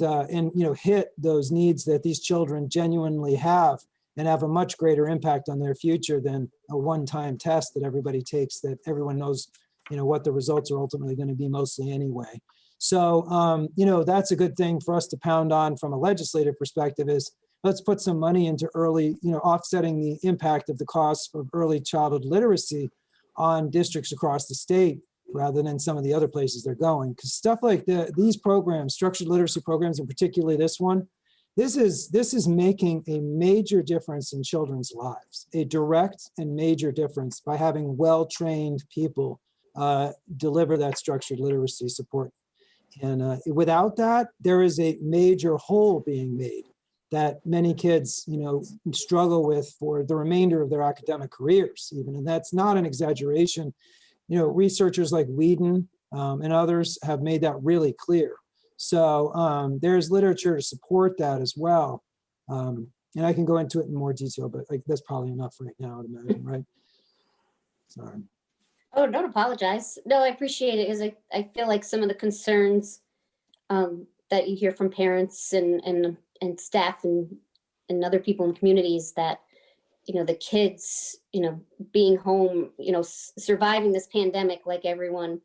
hit those needs that these children genuinely have, and have a much greater impact on their future than a one-time test that everybody takes, that everyone knows, what the results are ultimately going to be mostly anyway. So, that's a good thing for us to pound on from a legislative perspective, is let's put some money into early, offsetting the impact of the costs of early childhood literacy on districts across the state, rather than some of the other places they're going. Because stuff like these programs, structured literacy programs, and particularly this one, this is making a major difference in children's lives, a direct and major difference, by having well-trained people deliver that structured literacy support. And without that, there is a major hole being made that many kids, struggle with for the remainder of their academic careers even. And that's not an exaggeration. Researchers like Whedon and others have made that really clear. So there's literature to support that as well. And I can go into it in more detail, but that's probably enough right now, I'd imagine, right? Sorry. Oh, don't apologize. No, I appreciate it, because I feel like some of the concerns that you hear from parents and staff and other people in communities, that, the kids, being home, surviving this pandemic like everyone,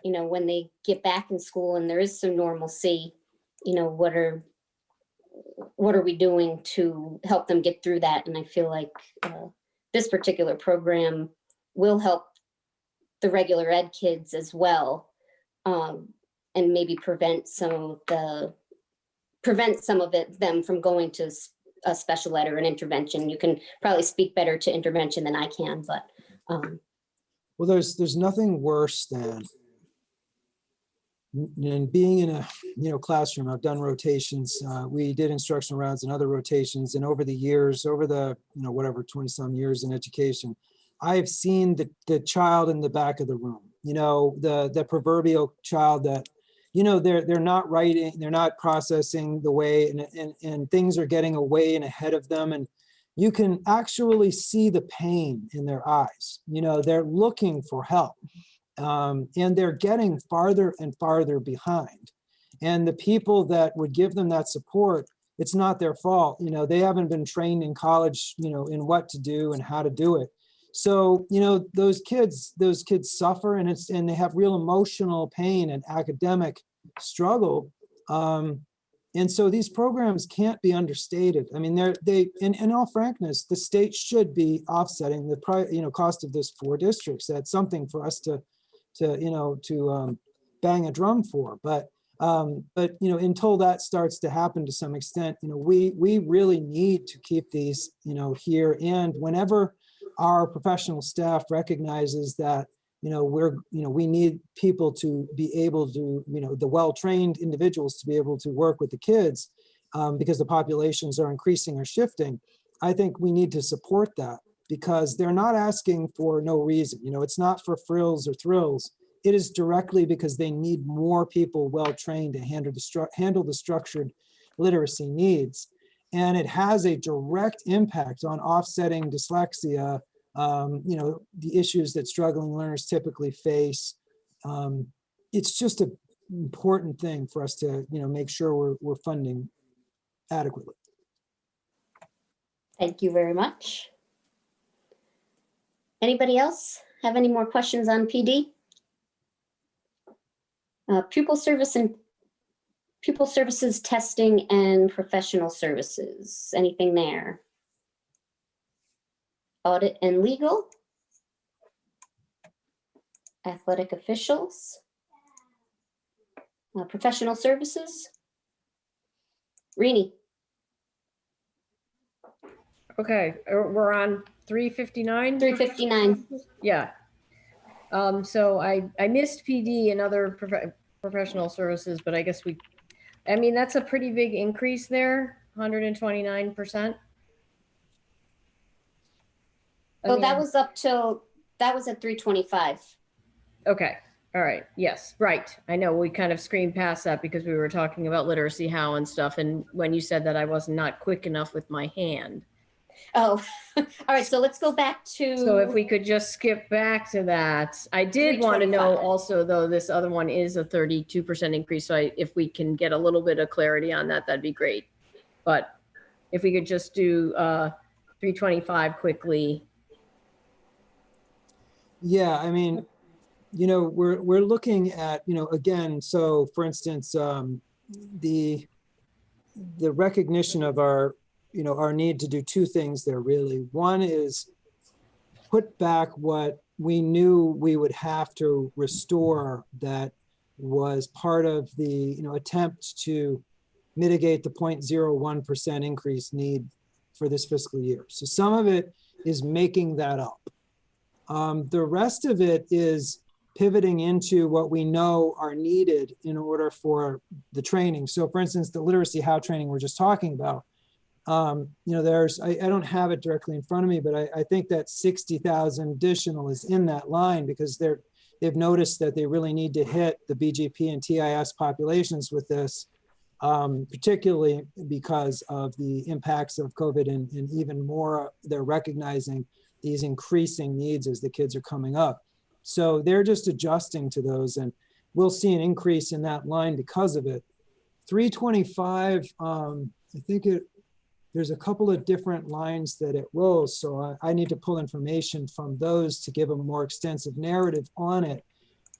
when they get back in school and there is some normalcy, what are we doing to help them get through that? And I feel like this particular program will help the regular ed kids as well, and maybe prevent some of them from going to a special ed or an intervention. You can probably speak better to intervention than I can, but well, there's nothing worse than being in a classroom. I've done rotations. We did instructional rounds and other rotations, and over the years, over the 20 some years in education, I've seen the child in the back of the room, the proverbial child that, they're not writing, they're not processing the way, and things are getting away and ahead of them. And you can actually see the pain in their eyes. They're looking for help, and they're getting farther and farther behind. And the people that would give them that support, it's not their fault. They haven't been trained in college, in what to do and how to do it. So, those kids suffer, and they have real emotional pain and academic struggle. And so these programs can't be understated. I mean, in all frankness, the state should be offsetting the cost of this for districts. That's something for us to bang a drum for. But until that starts to happen to some extent, we really need to keep these, here. And whenever our professional staff recognizes that, we need people to be able to, the well-trained individuals to be able to work with the kids, because the populations are increasing or shifting, I think we need to support that. because they're not asking for no reason. You know, it's not for frills or thrills. It is directly because they need more people well-trained to handle the structured literacy needs. And it has a direct impact on offsetting dyslexia, you know, the issues that struggling learners typically face. It's just an important thing for us to, you know, make sure we're funding adequately. Thank you very much. Anybody else have any more questions on PD? Pupil services testing and professional services. Anything there? Audit and legal. Athletic officials. Professional services. Rini. Okay, we're on 359? 359. Yeah. So I missed PD and other professional services, but I guess I mean, that's a pretty big increase there, 129%. Oh, that was at 325. Okay. All right. Yes. Right. I know we kind of screamed past that because we were talking about literacy how and stuff. And when you said that, I was not quick enough with my hand. Oh, all right. So let's go back to. So if we could just skip back to that. I did want to know also, though, this other one is a 32% increase. So if we can get a little bit of clarity on that, that'd be great. But if we could just do 325 quickly. Yeah, I mean, you know, we're looking at, you know, again, so for instance, the recognition of our, you know, our need to do two things there really. One is put back what we knew we would have to restore that was part of the, you know, attempt to mitigate the 0.01% increase need for this fiscal year. So some of it is making that up. The rest of it is pivoting into what we know are needed in order for the training. So for instance, the literacy how training we're just talking about, you know, there's, I don't have it directly in front of me, but I think that 60,000 additional is in that line because they've noticed that they really need to hit the BGP and TIS populations with this, particularly because of the impacts of COVID and even more, they're recognizing these increasing needs as the kids are coming up. So they're just adjusting to those and we'll see an increase in that line because of it. 325, I think there's a couple of different lines that it rolls. So I need to pull information from those to give a more extensive narrative on it.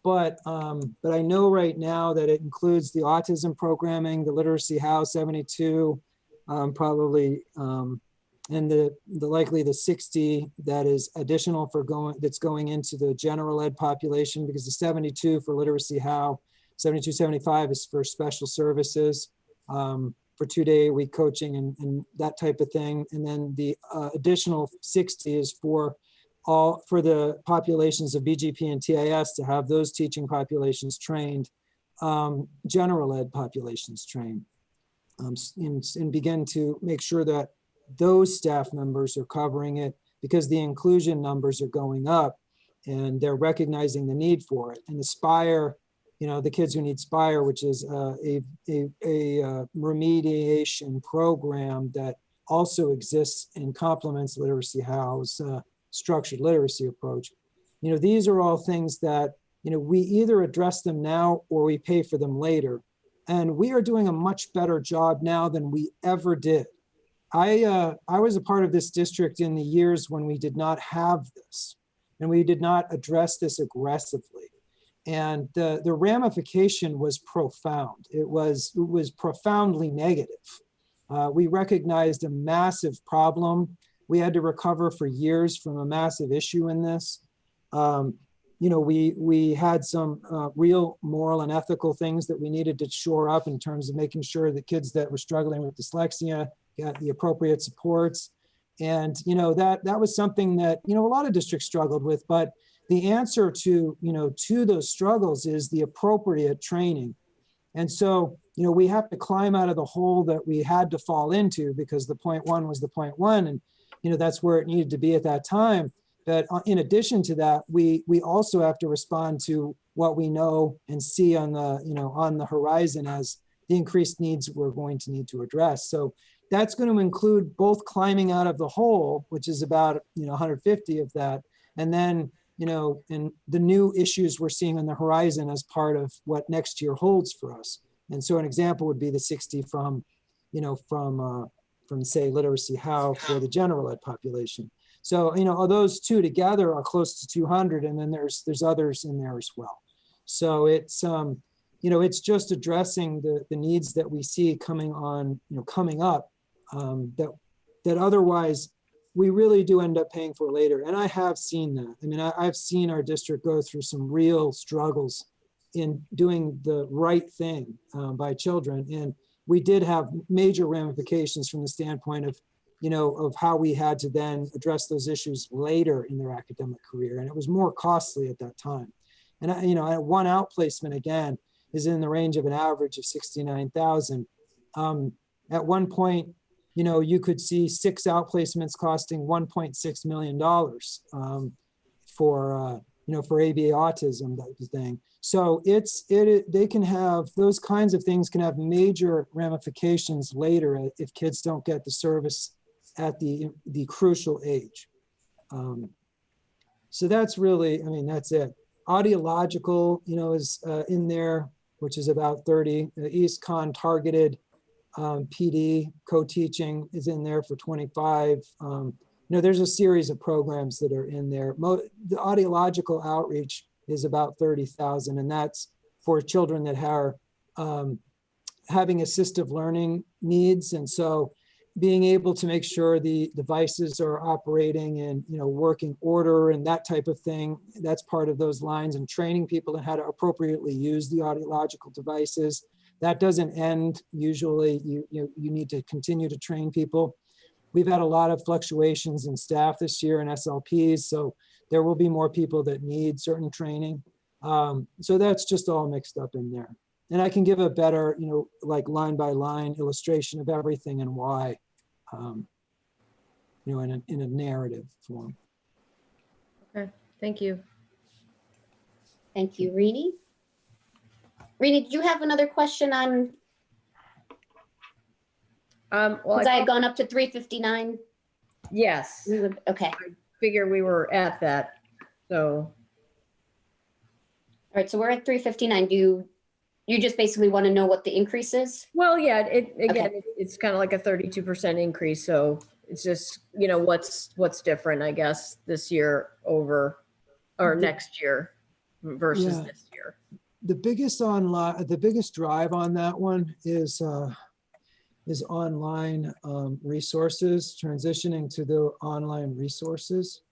But I know right now that it includes the autism programming, the literacy how 72, probably, and the likely the 60 that is additional for that's going into the general ed population because the 72 for literacy how, 72, 75 is for special services, for 2-day-a-week coaching and that type of thing. And then the additional 60 is for the populations of BGP and TIS to have those teaching populations trained, general ed populations trained, and begin to make sure that those staff members are covering it because the inclusion numbers are going up and they're recognizing the need for it. And the SPIRE, you know, the kids who need SPIRE, which is a remediation program that also exists and complements Literacy How's structured literacy approach. You know, these are all things that, you know, we either address them now or we pay for them later. And we are doing a much better job now than we ever did. I was a part of this district in the years when we did not have this and we did not address this aggressively. And the ramification was profound. It was profoundly negative. We recognized a massive problem. We had to recover for years from a massive issue in this. You know, we had some real moral and ethical things that we needed to shore up in terms of making sure that kids that were struggling with dyslexia got the appropriate supports. And, you know, that was something that, you know, a lot of districts struggled with, but the answer to, you know, to those struggles is the appropriate training. And so, you know, we have to climb out of the hole that we had to fall into because the 0.1 was the 0.1. And that's where it needed to be at that time. But in addition to that, we also have to respond to what we know and see on the horizon as the increased needs we're going to need to address. So that's going to include both climbing out of the hole, which is about 150 of that, and then and the new issues we're seeing on the horizon as part of what next year holds for us. And so an example would be the 60 from say literacy how for the general ed population. So those two together are close to 200, and then there's others in there as well. So it's it's just addressing the needs that we see coming up that otherwise we really do end up paying for later. And I have seen that. I mean, I've seen our district go through some real struggles in doing the right thing by children. And we did have major ramifications from the standpoint of, of how we had to then address those issues later in their academic career. And it was more costly at that time. And, one outplacement, again, is in the range of an average of 69,000. At one point, you could see 6 outplacements costing $1.6 million for ABA autism, type of thing. So they can have, those kinds of things can have major ramifications later if kids don't get the service at the crucial age. So that's really, that's it. Audiological, is in there, which is about 30. East Con targeted PD co-teaching is in there for 25. There's a series of programs that are in there. The audiological outreach is about 30,000, and that's for children that are having assistive learning needs. And so being able to make sure the devices are operating in working order and that type of thing, that's part of those lines, and training people on how to appropriately use the audiological devices. That doesn't end usually. You need to continue to train people. We've had a lot of fluctuations in staff this year in SLPs, so there will be more people that need certain training. So that's just all mixed up in there. And I can give a better, like line by line illustration of everything and why, in a narrative form. Okay, thank you. Thank you, Rini. Rini, did you have another question on? Well, Because I had gone up to 359. yes, Okay. figure we were at that. So, All right. So we're at 359. Do you just basically want to know what the increase is? well, yeah, it's kind of like a 32% increase. So it's just, what's different, I guess, this year over or next year versus this year. The biggest drive on that one is online resources, transitioning to the online resources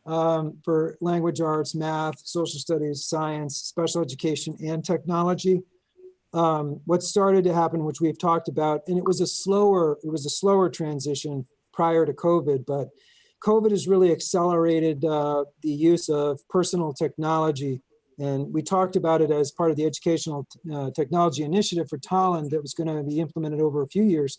for language arts, math, social studies, science, special education, and technology. What started to happen, which we've talked about, and it was a slower transition prior to COVID, but COVID has really accelerated the use of personal technology. And we talked about it as part of the educational technology initiative for Tolland that was going to be implemented over a few years.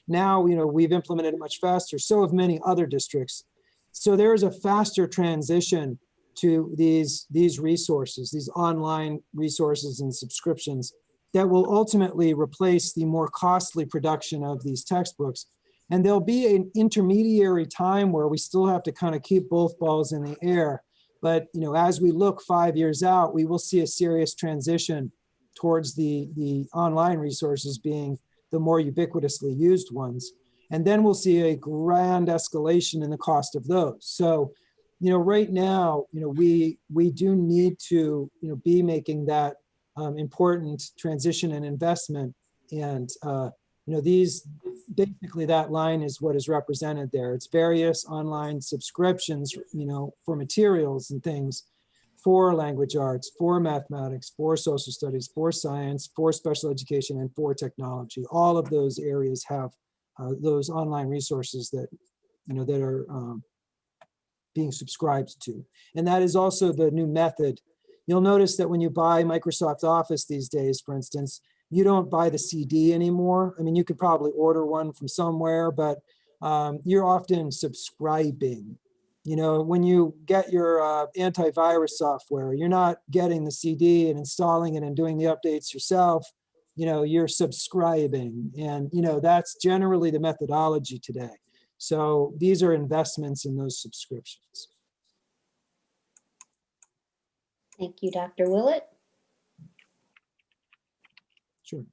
Now, we've implemented it much faster. So have many other districts. So there is a faster transition to these resources, these online resources and subscriptions that will ultimately replace the more costly production of these textbooks. And there'll be an intermediary time where we still have to kind of keep both balls in the air. But as we look 5 years out, we will see a serious transition towards the online resources being the more ubiquitously used ones. And then we'll see a grand escalation in the cost of those. So, right now, we do need to, be making that important transition and investment. And, basically that line is what is represented there. It's various online subscriptions, for materials and things for language arts, for mathematics, for social studies, for science, for special education, and for technology. All of those areas have those online resources that, that are being subscribed to. And that is also the new method. You'll notice that when you buy Microsoft Office these days, for instance, you don't buy the CD anymore. I mean, you could probably order one from somewhere, but you're often subscribing. You know, when you get your antivirus software, you're not getting the CD and installing it and doing the updates yourself. You know, you're subscribing. And, you know, that's generally the methodology today. So these are investments in those subscriptions. Thank you, Dr. Willett. Sure.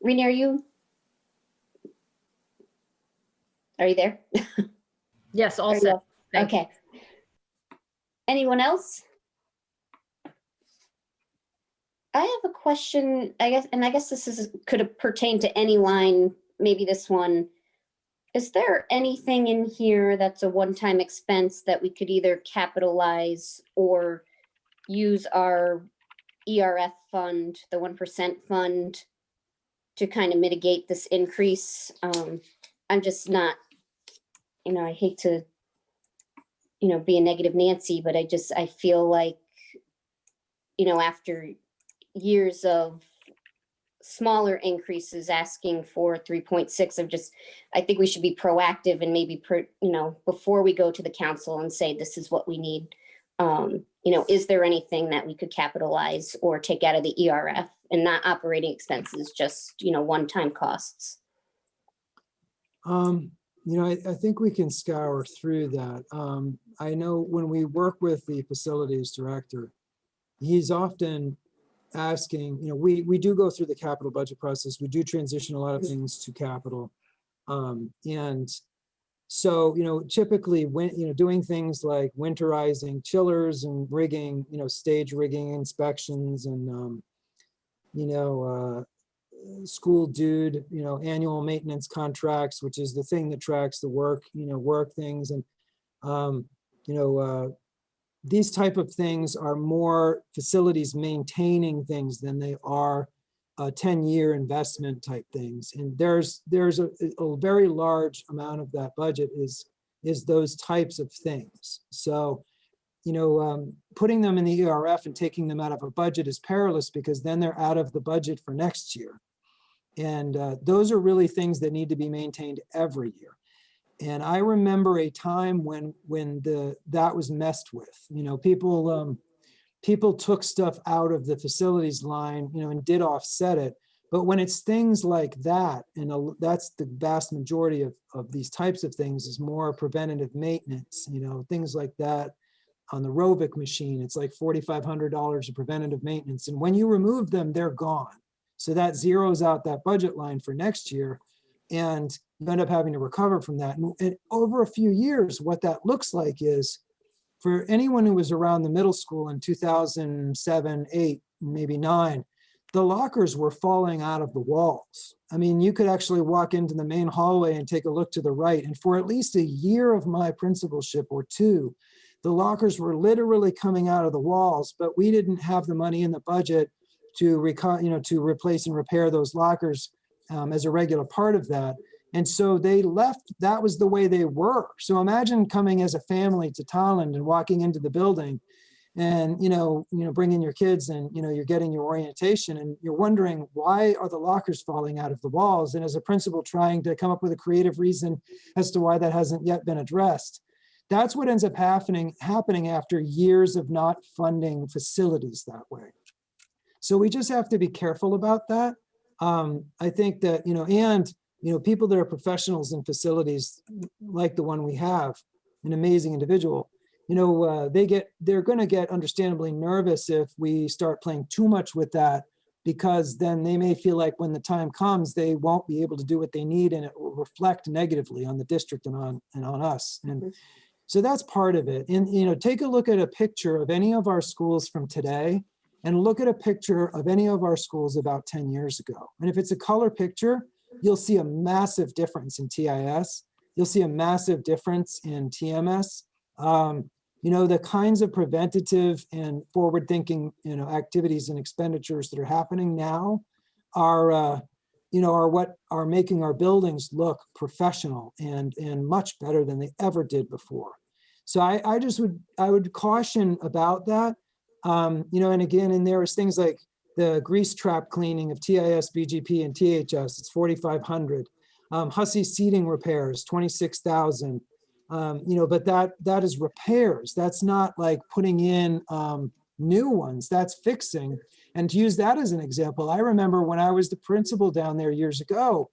Renee, are you there? Yes, all Are you set. all- Thank you. Okay. Anyone else? I have a question, I guess this could pertain to any line, maybe this one. Is there anything in here that's a one-time expense that we could either capitalize or use our ERF fund, the 1% fund, to kind of mitigate this increase? I'm just not, I hate to, be a negative Nancy, but I feel like, after years of smaller increases asking for 3.6, I think we should be proactive and maybe, before we go to the council and say, this is what we need. Is there anything that we could capitalize or take out of the ERF and not operating expenses, just, one-time costs? I think we can scour through that. I know when we work with the facilities director, he's often asking, we do go through the capital budget process. We do transition a lot of things to capital. And so, typically when, doing things like winterizing chillers and rigging, stage rigging inspections and, school dude, annual maintenance contracts, which is the thing that tracks the work, work things. And, these type of things are more facilities maintaining things than they are 10-year investment type things. And there's a very large amount of that budget is those types of things. So, putting them in the ERF and taking them out of a budget is perilous, because then they're out of the budget for next year. And those are really things that need to be maintained every year. And I remember a time when that was messed with. People took stuff out of the facilities line, and did offset it. But when it's things like that, and that's the vast majority of these types of things, is more preventative maintenance, things like that. On the Rovic machine, it's like $4,500 of preventative maintenance. And when you remove them, they're gone. So that zeroes out that budget line for next year. And you end up having to recover from that. And over a few years, what that looks like is, for anyone who was around the middle school in 2007, 8, maybe 9, the lockers were falling out of the walls. I mean, you could actually walk into the main hallway and take a look to the right. And for at least a year of my principalship or two, the lockers were literally coming out of the walls, but we didn't have the money in the budget to replace and repair those lockers as a regular part of that. And so they left, that was the way they were. So imagine coming as a family to Tolland and walking into the building and, bringing your kids and, you're getting your orientation and you're wondering, why are the lockers falling out of the walls? And as a principal trying to come up with a creative reason as to why that hasn't yet been addressed. That's what ends up happening after years of not funding facilities that way. So we just have to be careful about that. I think that, people that are professionals in facilities like the one we have, an amazing individual, they're going to get understandably nervous if we start playing too much with that, because then they may feel like when the time comes, they won't be able to do what they need, and it will reflect negatively on the district and on us. And so that's part of it. And, take a look at a picture of any of our schools from today and look at a picture of any of our schools about 10 years ago. And if it's a color picture, you'll see a massive difference in TIS. You'll see a massive difference in TMS. The kinds of preventative and forward-thinking, activities and expenditures that are happening now are what are making our buildings look professional and much better than they ever did before. So I would caution about that. And again, and there was things like the grease trap cleaning of TIS, BGP, and THS. It's $4,500. Hussey seating repairs, 26,000. But that is repairs. That's not like putting in new ones. That's fixing. And to use that as an example, I remember when I was the principal down there years ago,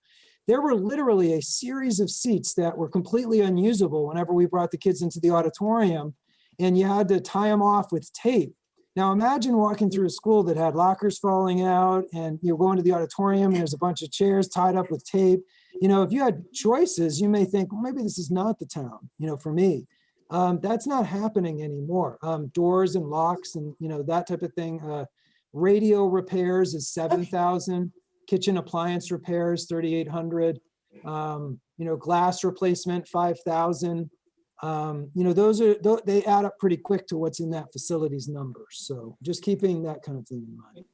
there were literally a series of seats that were completely unusable whenever we brought the kids into the auditorium, and you had to tie them off with tape. Now imagine walking through a school that had lockers falling out, and you're going to the auditorium and there's a bunch of chairs tied up with tape. If you had choices, you may think, well, maybe this is not the town, for me. That's not happening anymore. Doors and locks and, that type of thing. Radio repairs is 7,000. Kitchen appliance repairs, 3,800. Glass replacement, 5,000. They add up pretty quick to what's in that facilities number. So just keeping that kind of thing in mind.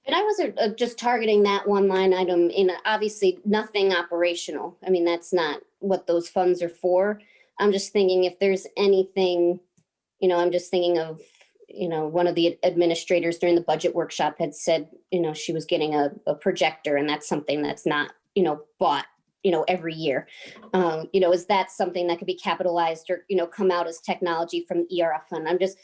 And I wasn't just targeting that one line item in obviously nothing operational. I mean, that's not what those funds are for. I'm just thinking if there's anything, I'm just thinking of, one of the administrators during the budget workshop had said, she was getting a projector, and that's something that's not, bought, every year. Is that something that could be capitalized or, come out as technology from the ERF fund? I'm just,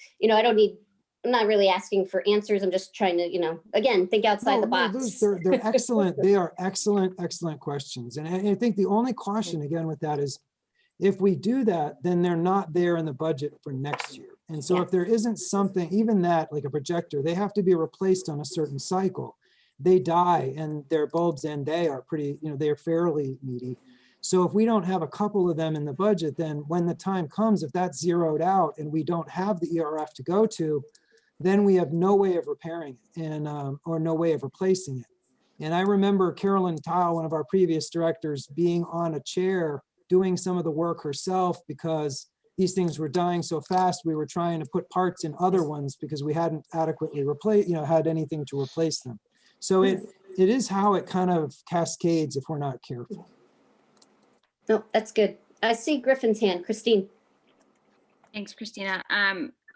I'm not really asking for answers. I'm just trying to, again, think outside the box. They're excellent. They are excellent questions. And I think the only caution again with that is if we do that, then they're not there in the budget for next year. And so if there isn't something, even that, like a projector, they have to be replaced on a certain cycle. They die and their bulbs and they are pretty, they're fairly meaty. So if we don't have a couple of them in the budget, then when the time comes, if that's zeroed out and we don't have the ERF to go to, then we have no way of repairing it and or no way of replacing it. And I remember Carolyn Tile, one of our previous directors, being on a chair doing some of the work herself because these things were dying so fast. We were trying to put parts in other ones because we hadn't adequately had anything to replace them. So it is how it kind of cascades if we're not careful. No, that's good. I see Griffin's hand. Christine. Thanks, Christina.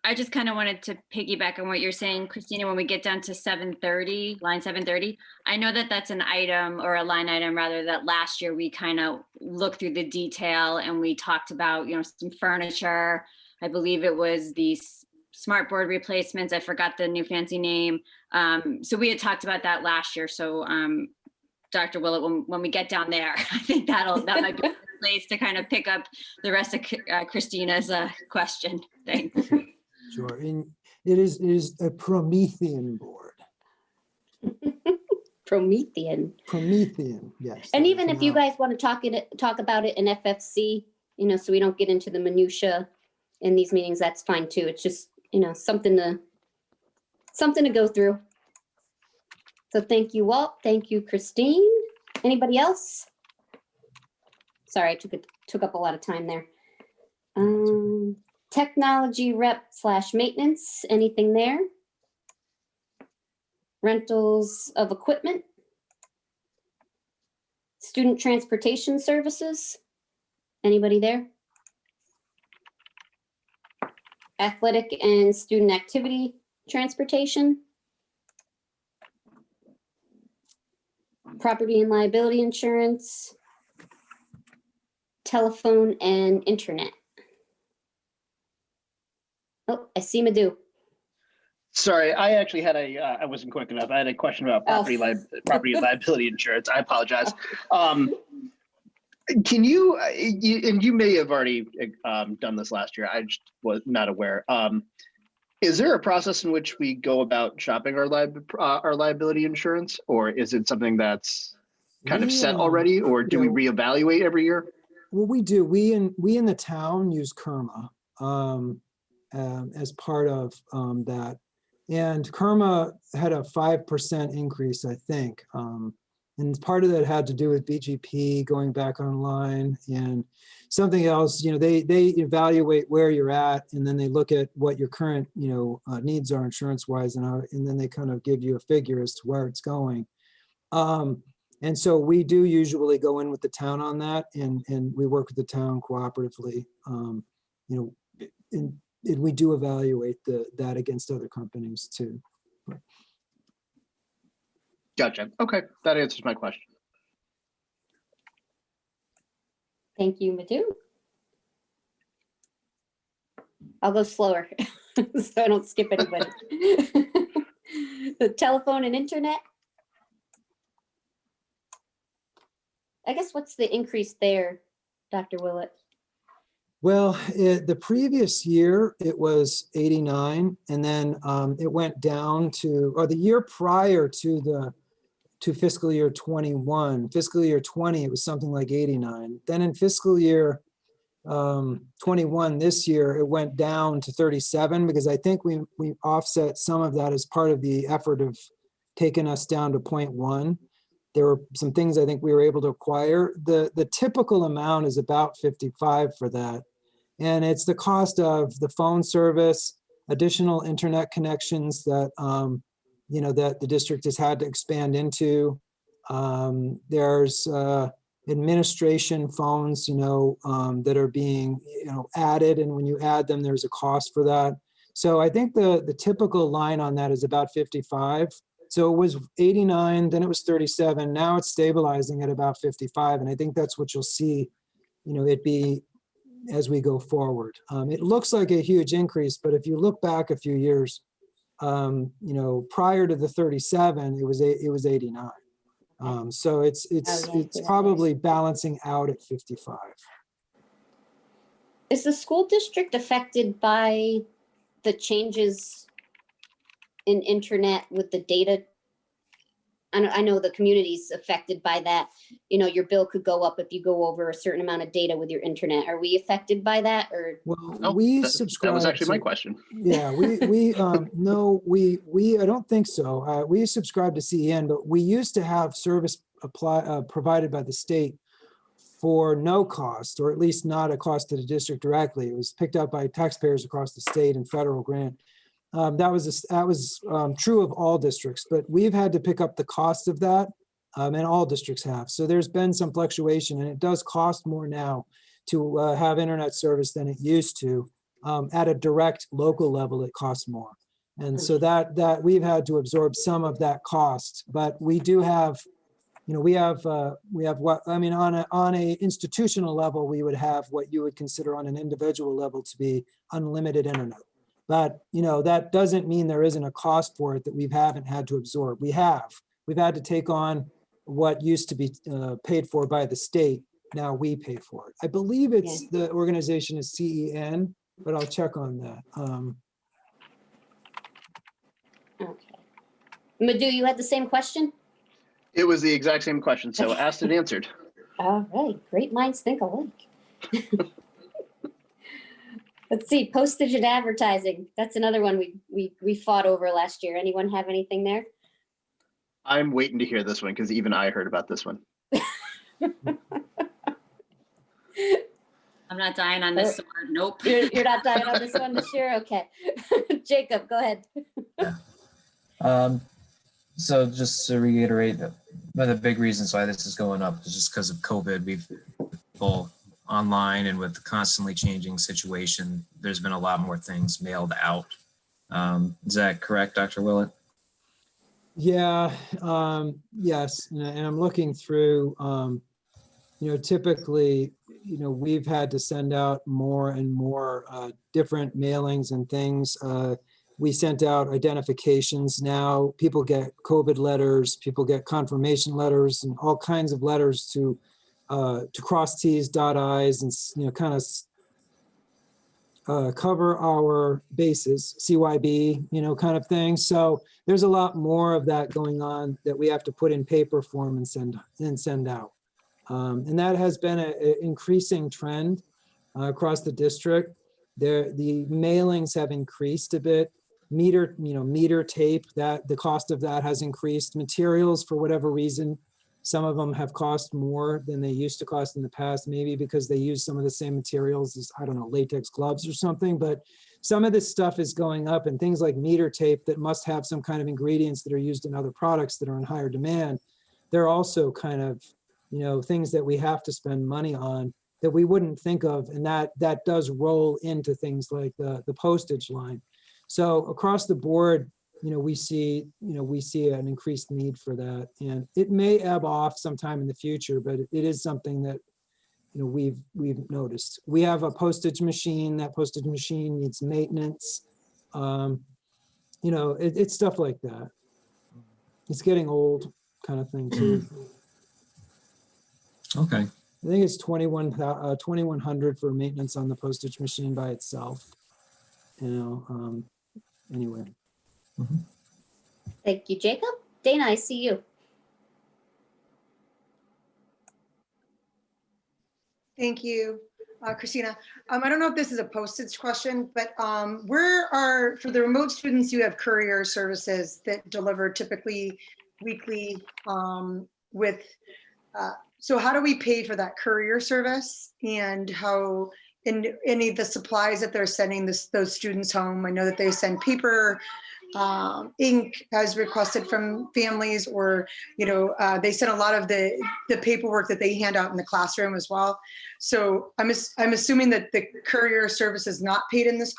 I just kind of wanted to piggyback on what you're saying, Christina, when we get down to 730, line 730, I know that that's an item or a line item rather that last year we kind of looked through the detail and we talked about, some furniture. I believe it was the smart board replacements. I forgot the new fancy name. So we had talked about that last year. So Dr. Willett, when we get down there, I think that might be a place to kind of pick up the rest of Christina's question. Thanks. Sure, and it is a Promethean board. Promethean, yes. And even if you guys want to talk about it in FFC, so we don't get into the minutia in these meetings, that's fine too. It's just, something to go through. So thank you, Walt. Thank you, Christine. Anybody else? Sorry, I took up a lot of time there. Technology rep / maintenance, anything there? Rentals of equipment? Student transportation services? Anybody there? Athletic and student activity transportation? Property and liability insurance? Telephone and internet? Oh, I see Madhu. Sorry, I actually had I wasn't quick enough. I had a question about property and liability insurance. I apologize. Can you, and you may have already done this last year, I just was not aware. Is there a process in which we go about shopping our liability insurance, or is it something that's kind of set already, or do we reevaluate every year? Well, we do. We in the town use KERMA as part of that. And KERMA had a 5% increase, I think. And part of that had to do with BGP going back online and something else. They evaluate where you're at, and then they look at what your current needs are insurance wise, and then they kind of give you a figure as to where it's going. And so we do usually go in with the town on that, and we work with the town cooperatively. And we do evaluate that against other companies too. Gotcha. Okay, that answers my question. Thank you, Madhu. I'll go slower so I don't skip anybody. The telephone and internet. I guess what's the increase there, Dr. Willett? Well, the previous year, it was 89, and then it went down to, or the year prior to fiscal year 21, fiscal year 20, it was something like 89. Then in fiscal year 21 this year, it went down to 37 because I think we offset some of that as part of the effort of taking us down to 0.1. There were some things I think we were able to acquire. The typical amount is about 55 for that. And it's the cost of the phone service, additional internet connections that, that the district has had to expand into. There's administration phones, that are being, added. And when you add them, there's a cost for that. So I think the typical line on that is about 55. So it was 89, then it was 37. Now it's stabilizing at about 55. And I think that's what you'll see, it be as we go forward. It looks like a huge increase, but if you look back a few years, prior to the 37, it was 89. So it's probably balancing out at 55. Is the school district affected by the changes in internet with the data? I know the community's affected by that. Your bill could go up if you go over a certain amount of data with your internet. Are we affected by that, or? Well, we subscribe. That was actually my question. Yeah, no, I don't think so. We subscribe to CEN, but we used to have service provided by the state for no cost, or at least not a cost to the district directly. It was picked up by taxpayers across the state and federal grant. That was true of all districts, but we've had to pick up the cost of that, and all districts have. So there's been some fluctuation, and it does cost more now to have internet service than it used to. At a direct local level, it costs more, and so that we've had to absorb some of that cost. But we do have, we have what I mean on a institutional level, we would have what you would consider on an individual level to be unlimited internet. But, that doesn't mean there isn't a cost for it that we haven't had to absorb. We've had to take on what used to be paid for by the state. Now we pay for it. I believe the organization is CEN, but I'll check on that. Okay. Madhu, you had the same question? It was the exact same question, so asked and answered. All right, great minds think alike. Let's see, postage and advertising. That's another one we fought over last year. Anyone have anything there? I'm waiting to hear this one because even I heard about this one. I'm not dying on this sword. Nope. You're not dying on this one this year? Okay. Jacob, go ahead. So just to reiterate, one of the big reasons why this is going up is just because of COVID. We've people online, and with the constantly changing situation, there's been a lot more things mailed out. Is that correct, Dr. Willett? Yeah, yes. And I'm looking through, typically, we've had to send out more and more different mailings and things. We sent out identifications now. People get COVID letters, people get confirmation letters, and all kinds of letters to cross T's, dot I's, and kind of cover our bases, CYB, kind of thing. So there's a lot more of that going on that we have to put in paper form and send out. And that has been an increasing trend across the district. The mailings have increased a bit. Meter tape, that the cost of that has increased. Materials, for whatever reason, some of them have cost more than they used to cost in the past, maybe because they use some of the same materials as, I don't know, latex gloves or something. But some of this stuff is going up, and things like meter tape that must have some kind of ingredients that are used in other products that are in higher demand. They're also kind of, things that we have to spend money on that we wouldn't think of. And that does roll into things like the postage line. So across the board, we see an increased need for that, and it may ebb off sometime in the future, but it is something that we've noticed. We have a postage machine. That postage machine needs maintenance. It's stuff like that. It's getting old, kind of thing too. Okay. I think it's 2,100 for maintenance on the postage machine by itself. Anyway. Thank you, Jacob. Dana, I see you. Thank you, Christina. I don't know if this is a postage question, but for the remote students, you have courier services that deliver typically weekly so how do we pay for that courier service, and how in any of the supplies that they're sending those students home? I know that they send paper, ink as requested from families, or they send a lot of the paperwork that they hand out in the classroom as well. So I'm assuming that the courier service is not paid in this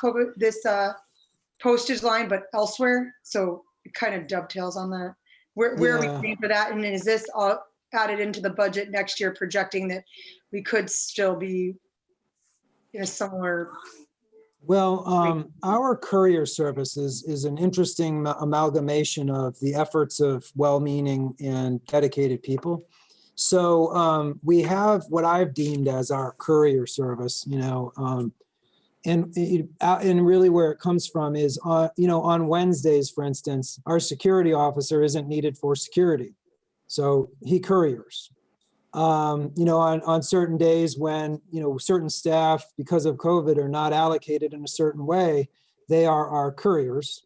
postage line, but elsewhere. So it kind of dovetails on that. Where are we paying for that? And is this all added into the budget next year, projecting that we could still be in a similar? Well, our courier service is an interesting amalgamation of the efforts of well-meaning and dedicated people. So we have what I've deemed as our courier service, and really where it comes from is, on Wednesdays, for instance, our security officer isn't needed for security. So he couriers. On certain days when, certain staff, because of COVID, are not allocated in a certain way, they are our couriers.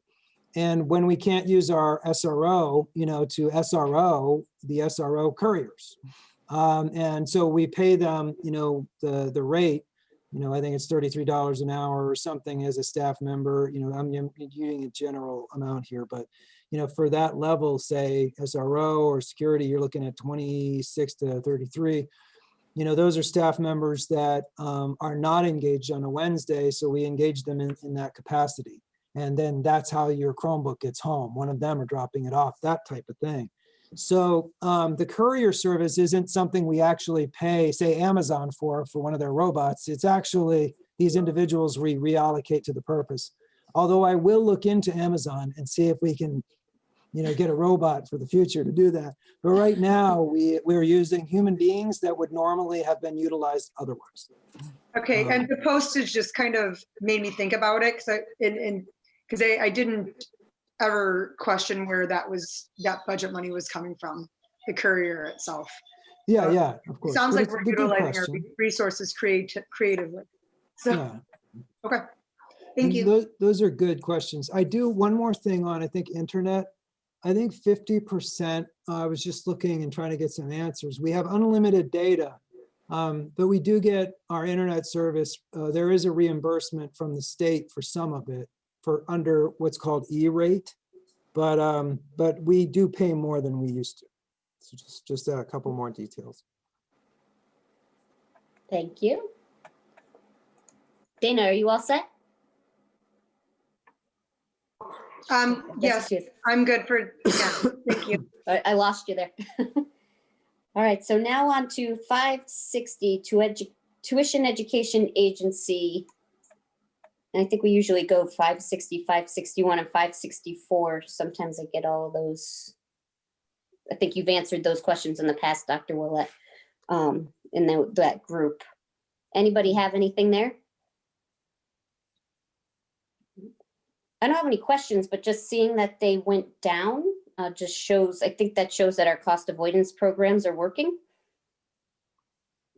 And when we can't use our SRO, to SRO, the SRO couriers. And so we pay them, the rate, I think it's $33 an hour or something as a staff member. I'm using a general amount here, but for that level, say SRO or security, you're looking at 26 to 33. Those are staff members that are not engaged on a Wednesday, so we engage them in that capacity. And then that's how your Chromebook gets home. One of them are dropping it off, that type of thing. So the courier service isn't something we actually pay, say, Amazon for one of their robots. It's actually these individuals we reallocate to the purpose. Although I will look into Amazon and see if we can, get a robot for the future to do that. But right now we're using human beings that would normally have been utilized otherwise. Okay, and the postage just kind of made me think about it, because I didn't ever question where that budget money was coming from, the courier itself. Yeah, of course. Sounds But like it's we're a good utilizing our question. resources creatively. So, Yeah. okay, thank you. Those are good questions. I do one more thing on, I think, internet. I think 50%, I was just looking and trying to get some answers. We have unlimited data, but we do get our internet service. There is a reimbursement from the state for some of it for under what's called E-rate, but we do pay more than we used to. So just a couple more details. Thank you. Dana, are you all set? Yes, I'm good for, thank you. I lost you there. All right, so now on to 560, Tuition Education Agency. And I think we usually go 560, 561, and 564. Sometimes I get all of those. I think you've answered those questions in the past, Dr. Willett, in that group. Anybody have anything there? I don't have any questions, but just seeing that they went down just shows, I think that shows that our cost avoidance programs are working.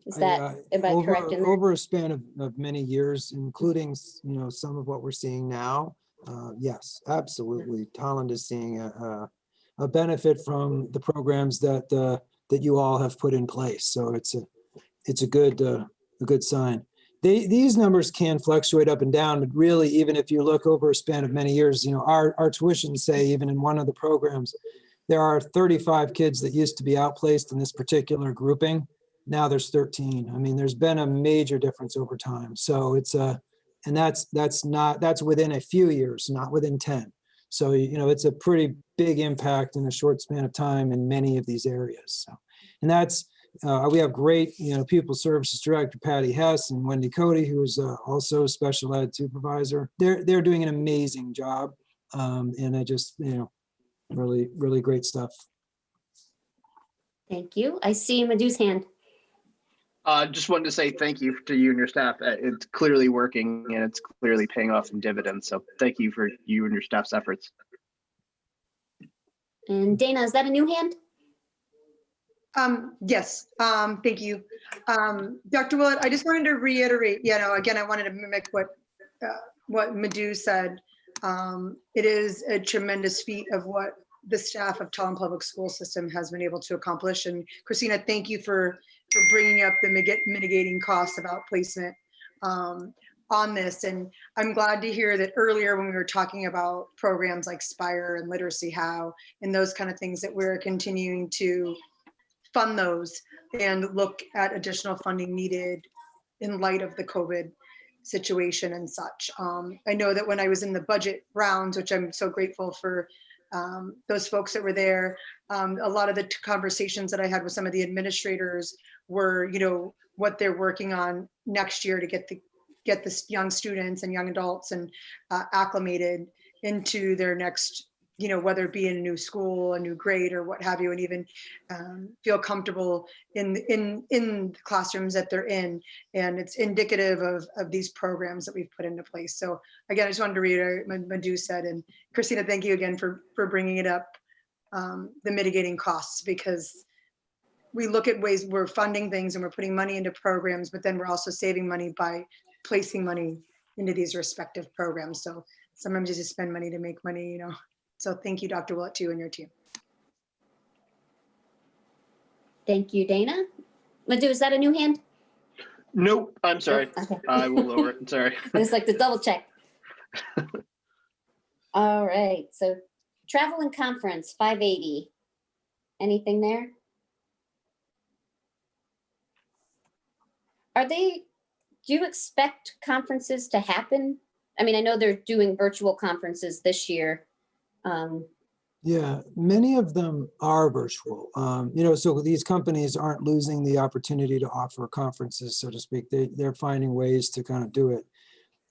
Is that, am I correct in that? Over a span of many years, including, some of what we're seeing now, yes, absolutely. Tolland is seeing a benefit from the programs that you all have put in place. So it's a good sign. These numbers can fluctuate up and down, but really, even if you look over a span of many years, our tuitions say, even in one of the programs, there are 35 kids that used to be outplaced in this particular grouping. Now there's 13. I mean, there's been a major difference over time. So and that's within a few years, not within 10. So, it's a pretty big impact in a short span of time in many of these areas. So, and that's We have great, Pupil Services Director Patty Hess and Wendy Cody, who is also a special ed supervisor. They're doing an amazing job. And I just, really, really great stuff. Thank you. I see Madhu's hand. Just wanted to say thank you to you and your staff. It's clearly working and it's clearly paying off in dividends. So thank you for you and your staff's efforts. And Dana, is that a new hand? Yes, thank you. Dr. Willett, I just wanted to reiterate, again, I wanted to mimic what Madhu said. It is a tremendous feat of what the staff of Tolland Public School System has been able to accomplish. And Christina, thank you for bringing up the mitigating costs about placement on this. And I'm glad to hear that earlier when we were talking about programs like Spire and Literacy How and those kind of things, that we're continuing to fund those and look at additional funding needed in light of the COVID situation and such. I know that when I was in the budget rounds, which I'm so grateful for those folks that were there, a lot of the conversations that I had with some of the administrators were, what they're working on next year to get the young students and young adults and acclimated into their next, whether it be in a new school, a new grade or what have you, and even feel comfortable in the classrooms that they're in. And it's indicative of these programs that we've put into place. So again, I just wanted to reiterate what Madhu said. And Christina, thank you again for bringing it up, the mitigating costs, because we look at ways we're funding things and we're putting money into programs, but then we're also saving money by placing money into these respective programs. So sometimes you just spend money to make money, So thank you, Dr. Willett, to you and your team. Thank you, Dana. Madhu, is that a new hand? Nope, I'm sorry. Okay. I will lower it. Sorry. I just like to double check. All right, so travel and conference, 580. Anything there? Do you expect conferences to happen? I mean, I know they're doing virtual conferences this year. Yeah, many of them are virtual. So these companies aren't losing the opportunity to offer conferences, so to speak. They're finding ways to kind of do it.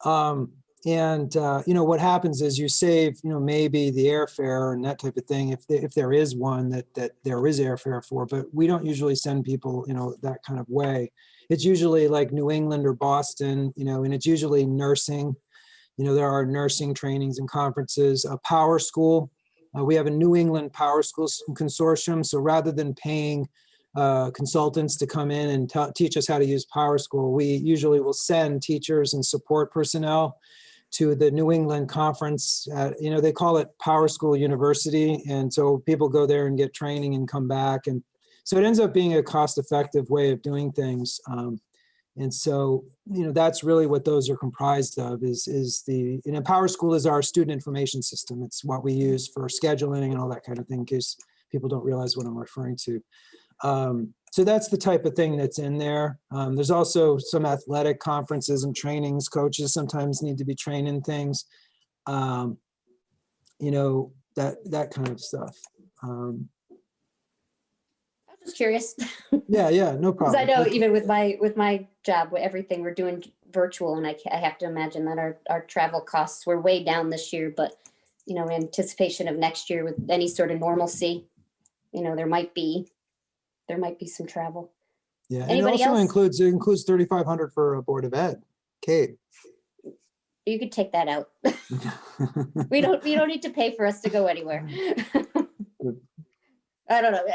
What happens is you save, maybe the airfare and that type of thing, if there is one that there is airfare for, but we don't usually send people, that kind of way. It's usually like New England or Boston, and it's usually nursing. There are nursing trainings and conferences. Power School, we have a New England Power School Consortium. So rather than paying consultants to come in and teach us how to use Power School, we usually will send teachers and support personnel to the New England conference. They call it Power School University. And so people go there and get training and come back. And so it ends up being a cost-effective way of doing things. And so, that's really what those are comprised of is the, Power School is our student information system. It's what we use for scheduling and all that kind of thing, in case people don't realize what I'm referring to. So that's the type of thing that's in there. There's also some athletic conferences and trainings. Coaches sometimes need to be trained in things, that kind of stuff. Just curious. Yeah, no problem. Because I know even with my job, with everything we're doing virtual, and I have to imagine that our travel costs were way down this year, but in anticipation of next year with any sort of normalcy, there might be some travel. Yeah, and Anybody it also else? includes $3,500 for a Board of Ed. Kate. You could take that out. You don't need to pay for us to go anywhere. I don't know.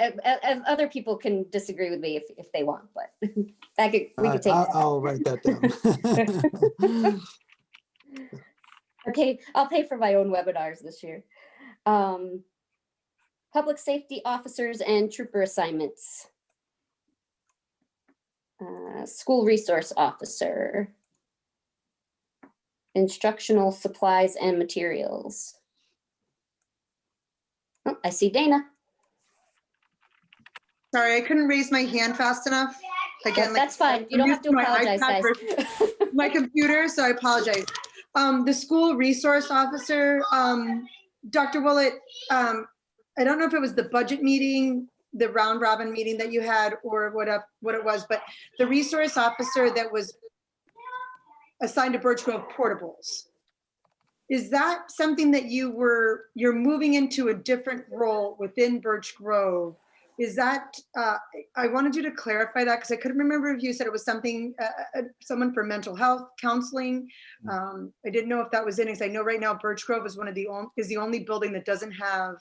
Other people can disagree with me if they want, but we could take that. I'll write that down. Okay, I'll pay for my own webinars this year. Public safety officers and trooper assignments. School resource officer. Instructional supplies and materials. Oh, I see Dana. Sorry, I couldn't raise my hand fast enough. Again, that's fine. You don't have to apologize, guys. My computer, so I apologize. The school resource officer, Dr. Willett, I don't know if it was the budget meeting the round robin meeting that you had or what it was, but the resource officer that was assigned to Birch Grove portables. Is that something that you're moving into a different role within Birch Grove? Is that, I wanted you to clarify that because I couldn't remember if you said it was something, someone for mental health counseling. I didn't know if that was in it. I know right now Birch Grove is the only building that doesn't have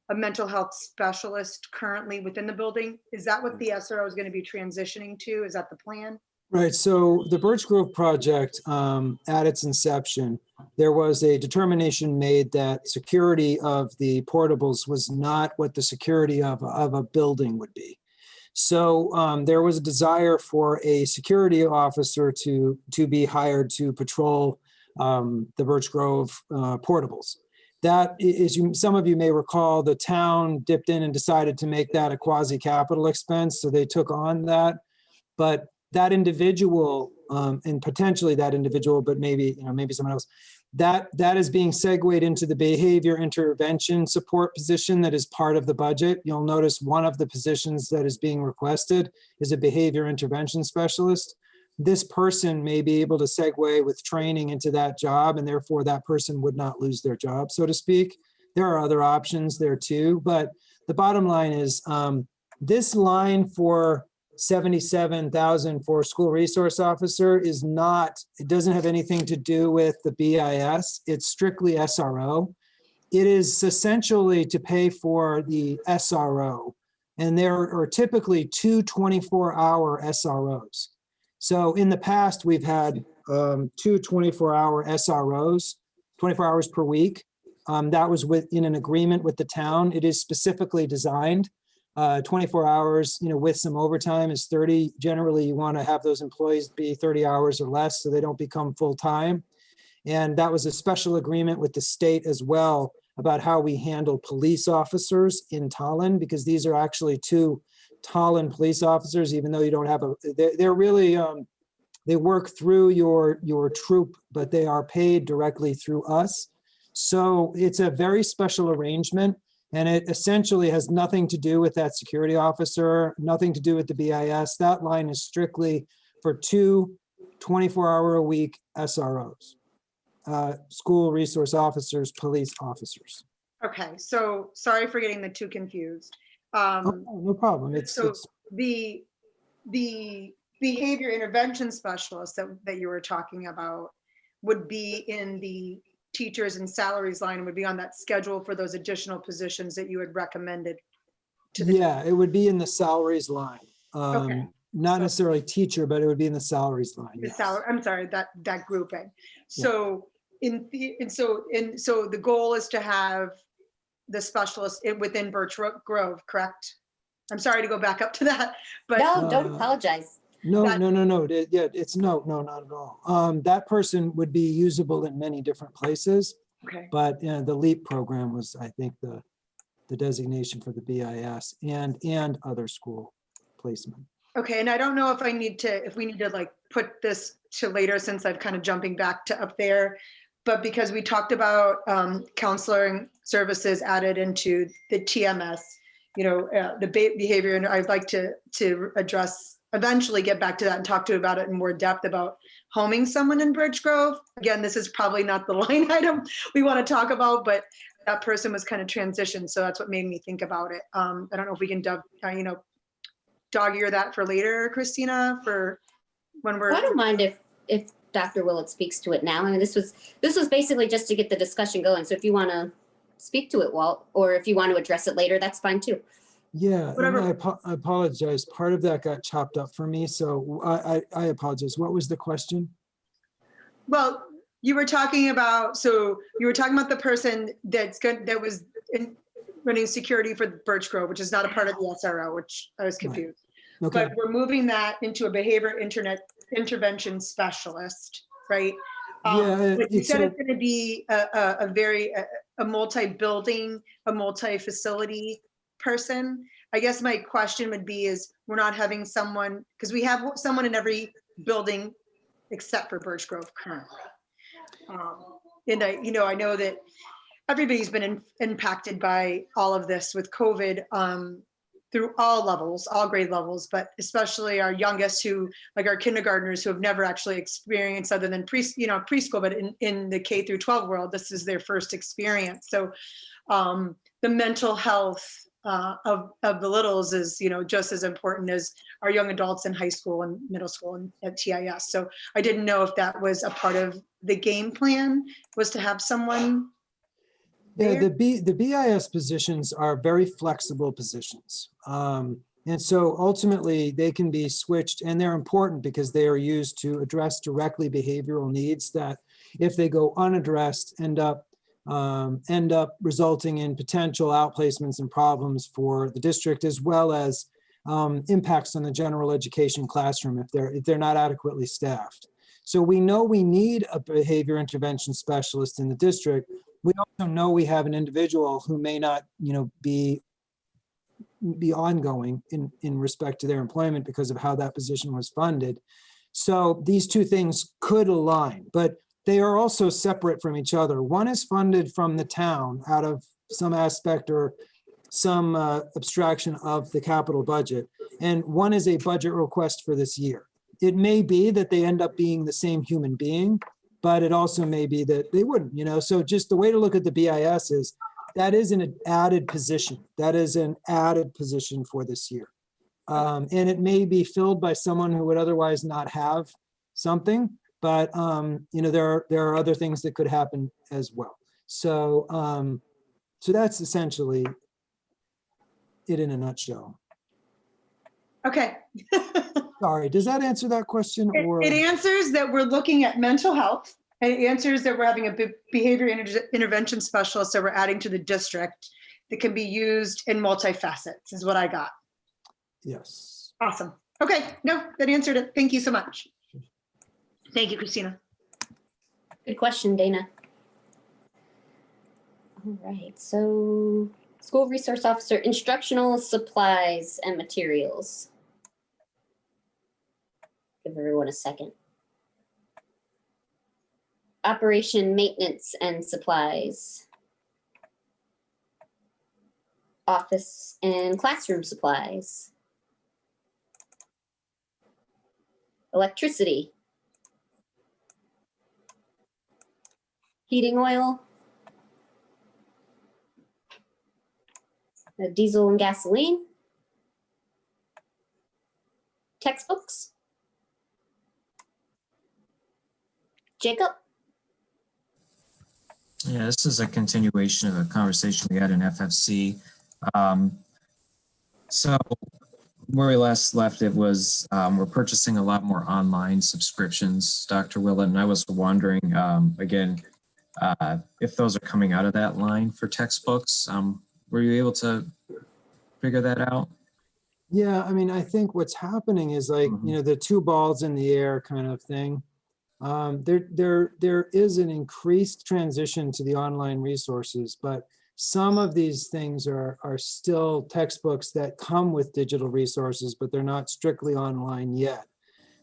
a mental health specialist currently within the building. Is that what the SRO is going to be transitioning to? Is that the plan? Right, so the Birch Grove project, at its inception, there was a determination made that security of the portables was not what the security of a building would be. So there was a desire for a security officer to be hired to patrol the Birch Grove portables. That is, some of you may recall, the town dipped in and decided to make that a quasi-capital expense, so they took on that. But that individual, and potentially that individual, but maybe someone else, that is being segued into the behavior intervention support position that is part of the budget. You'll notice one of the positions that is being requested is a behavior intervention specialist. This person may be able to segue with training into that job, and therefore that person would not lose their job, so to speak. There are other options there too, but the bottom line is this line for 77,000 for school resource officer is not, it doesn't have anything to do with the BIS. It's strictly SRO. It is essentially to pay for the SRO. And there are typically two 24-hour SROs. So in the past, we've had two 24-hour SROs, 24 hours per week. That was in an agreement with the town. It is specifically designed. 24 hours, with some overtime is 30. Generally, you want to have those employees be 30 hours or less so they don't become full-time. And that was a special agreement with the state as well about how we handle police officers in Tolland, because these are actually two Tolland police officers, even though you don't have they're really, they work through your troop, but they are paid directly through us. So it's a very special arrangement. And it essentially has nothing to do with that security officer, nothing to do with the BIS. That line is strictly for two 24-hour-a-week SROs, school resource officers, police officers. Okay, so sorry for getting the two confused. No problem. The behavior intervention specialist that you were talking about would be in the teachers and salaries line, would be on that schedule for those additional positions that you had recommended to the it would be in the salaries line. Okay. Not necessarily teacher, but it would be in the salaries line. The Yes. I'm sorry, that grouping. So so the goal is to have the specialist within Birch Grove, correct? I'm sorry to go back up to that, but No, don't apologize. No. Yeah, it's no, not at all. That person would be usable in many different places, okay. but the LEAP program was, I think, the designation for the BIS and other school placement. Okay, and I don't know if we need to like put this to later, since I'm kind of jumping back to up there, but because we talked about counseling services added into the TMS, the behavior, and I'd like to eventually get back to that and talk to you about it in more depth about homing someone in Birch Grove. Again, this is probably not the line item we want to talk about, but that person was kind of transitioned, so that's what made me think about it. I don't know if we can dog-ear that for later, Christina, for when we're. I don't mind if Dr. Willett speaks to it now. I mean, this was basically just to get the discussion going. So if you want to speak to it, Walt, or if you want to address it later, that's fine too. Yeah, Whatever. I apologize. Part of that got chopped up for me, so I apologize. What was the question? Well, you were talking about the person that was running security for Birch Grove, which is not a part of the SRO, which I was confused. Right. Okay. But we're moving that into a behavior intervention specialist, right? But you said it's going to be a multi-building, a multi-facility person. I guess my question would be is we're not having someone, because we have someone in every building except for Birch Grove currently. And I know that everybody's been impacted by all of this with COVID. through all levels, all grade levels, but especially our youngest who, like our kindergartners who have never actually experienced other than preschool, but in the K through 12 world, this is their first experience. So the mental health of the littles is, just as important as our young adults in high school and middle school and at TIS. So I didn't know if that was a part of the game plan, was to have someone. Yeah, the BIS positions are very flexible positions. And so ultimately they can be switched, and they're important because they are used to address directly behavioral needs that, if they go unaddressed, end up resulting in potential outplacements and problems for the district, as well as impacts on the general education classroom if they're not adequately staffed. So we know we need a behavior intervention specialist in the district. We also know we have an individual who may not, be ongoing in respect to their employment because of how that position was funded. So these two things could align, but they are also separate from each other. One is funded from the town out of some aspect or some abstraction of the capital budget, and one is a budget request for this year. It may be that they end up being the same human being, but it also may be that they wouldn't, So just the way to look at the BIS is that is an added position. That is an added position for this year. And it may be filled by someone who would otherwise not have something, but there are other things that could happen as well. So so that's essentially it in a nutshell. Okay. Sorry, does that answer that question? Or It answers that we're looking at mental health, and it answers that we're having a behavior intervention specialist that we're adding to the district that can be used in multifacets, is what I got. Yes. Awesome. Okay, no, that answered it. Thank you so much. Thank you, Christina. Good question, Dana. All right, so school resource officer, instructional supplies and materials. Give everyone a second. Operation, maintenance, and supplies. Office and classroom supplies. Electricity. Heating oil. Diesel and gasoline. Textbooks. Jacob? Yeah, this is a continuation of a conversation we had in FFC. So where we last left it was we're purchasing a lot more online subscriptions, Dr. Willett, and I was wondering, again, if those are coming out of that line for textbooks. Were you able to figure that out? Yeah, I mean, I think what's happening is like, the two balls in the air kind of thing. There is an increased transition to the online resources, but some of these things are still textbooks that come with digital resources, but they're not strictly online yet.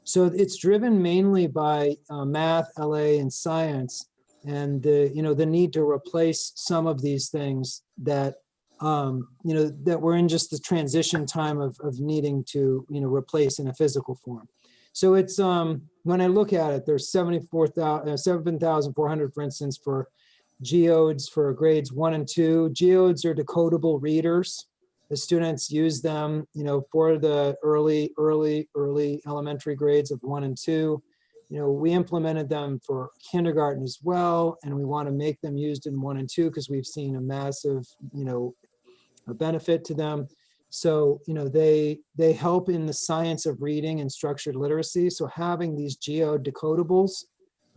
So it's driven mainly by math, LA, and science, and the need to replace some of these things that that we're in just the transition time of needing to replace in a physical form. So it's when I look at it, there's 7,400, for instance, for geodes for grades 1 and 2. Geodes are decodable readers. The students use them, for the early elementary grades of 1 and 2. We implemented them for kindergarten as well, and we want to make them used in 1 and 2 because we've seen a massive, a benefit to them. So, they help in the science of reading and structured literacy. So having these geo-decodables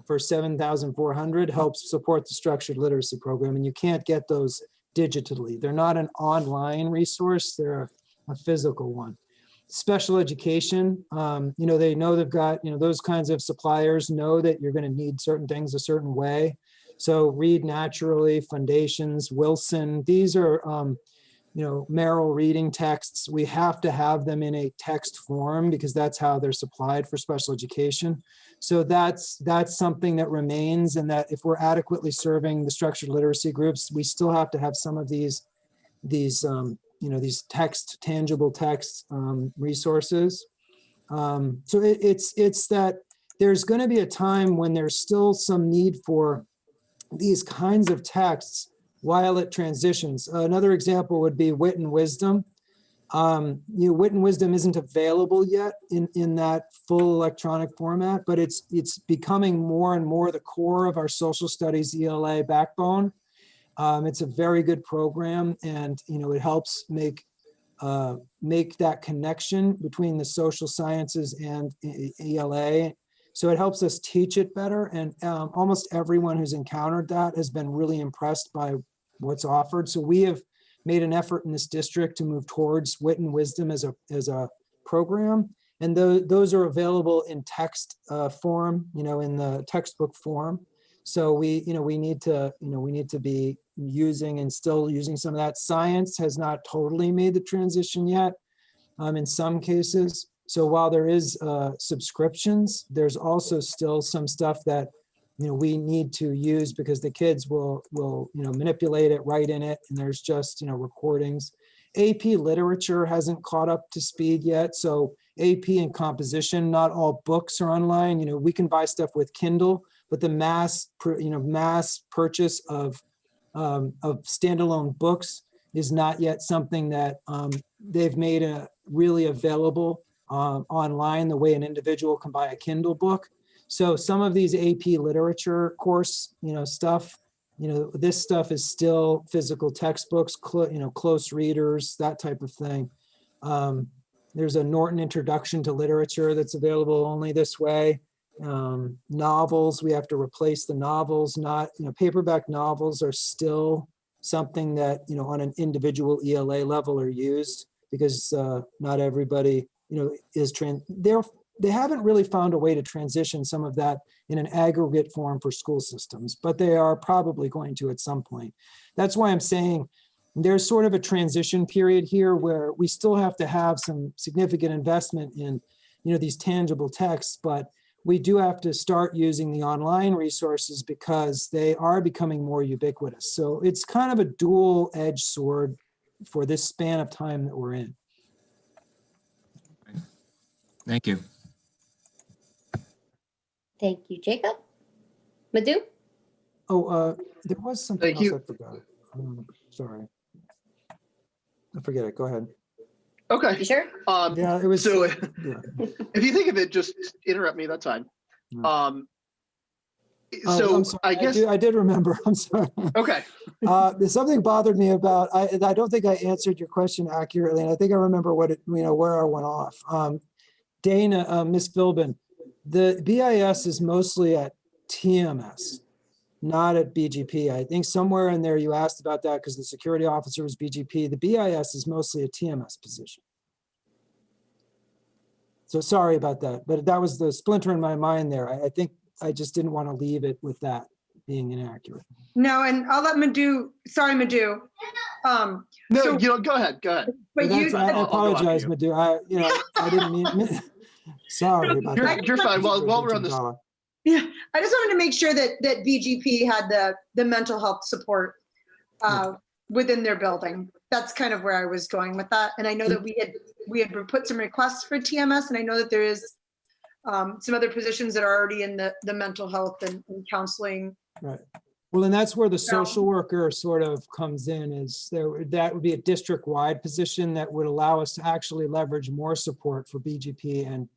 for 7,400 helps support the structured literacy program. And you can't get those digitally. They're not an online resource. They're a physical one. Special education, they know they've got, those kinds of suppliers know that you're going to need certain things a certain way. So Read Naturally, Foundations, Wilson, these are, Merrill reading texts. We have to have them in a text form because that's how they're supplied for special education. So that's something that remains, and that if we're adequately serving the structured literacy groups, we still have to have some of these these tangible text resources. So it's that there's going to be a time when there's still some need for these kinds of texts while it transitions. Another example would be Wit and Wisdom. Wit and Wisdom isn't available yet in that full electronic format, but it's becoming more and more the core of our social studies ELA backbone. It's a very good program, and it helps make that connection between the social sciences and ELA. So it helps us teach it better, and almost everyone who's encountered that has been really impressed by what's offered. So we have made an effort in this district to move towards Wit and Wisdom as a program, and those are available in text form, in the textbook form. So we need to be using and still using some of that. Science has not totally made the transition yet, in some cases. So while there is subscriptions, there's also still some stuff that we need to use because the kids will manipulate it, write in it, and there's just recordings. AP literature hasn't caught up to speed yet. So AP and composition, not all books are online. We can buy stuff with Kindle, but the mass purchase of standalone books is not yet something that they've made really available online the way an individual can buy a Kindle book. So some of these AP literature course, stuff, this stuff is still physical textbooks, close readers, that type of thing. There's a Norton Introduction to Literature that's available only this way. Novels, we have to replace the novels. Not, paperback novels are still something that, on an individual ELA level are used because not everybody, they haven't really found a way to transition some of that in an aggregate form for school systems, but they are probably going to at some point. That's why I'm saying there's sort of a transition period here where we still have to have some significant investment in, these tangible texts, but we do have to start using the online resources because they are becoming more ubiquitous. So it's kind of a dual-edged sword for this span of time that we're in. Thank you. Thank you, Jacob. Madhu? Oh, there was something Thank else you. I forgot. Sorry. I forget it. Go ahead. Okay. You sure? Yeah, it was. So Yeah. if you think of it, just interrupt me. That's fine. Oh, So I'm sorry. I guess. I did remember. I'm sorry. Okay. There's something bothered me about. I don't think I answered your question accurately, and I think I remember what it. Where I went off. Dana, Miss Philbin, the BIS is mostly at TMS, not at BGP. I think somewhere in there you asked about that because the security officer was BGP. The BIS is mostly a TMS position. So sorry about that, but that was the splinter in my mind there. I think I just didn't want to leave it with that being inaccurate. No, and I'll let Madhu, sorry, Madhu. No, So- go ahead. But you, I I'll go after apologize, you. Madhu. I didn't mean. Sorry about that. You're fine. While we're on this, yeah, I just wanted to make sure that BGP had the mental health support within their building. That's kind of where I was going with that. And I know that we had put some requests for TMS, and I know that there is some other positions that are already in the mental health and counseling. Right. Well, and that's where the social worker sort of comes in, is that would be a district-wide position that would allow us to actually leverage more support for BGP and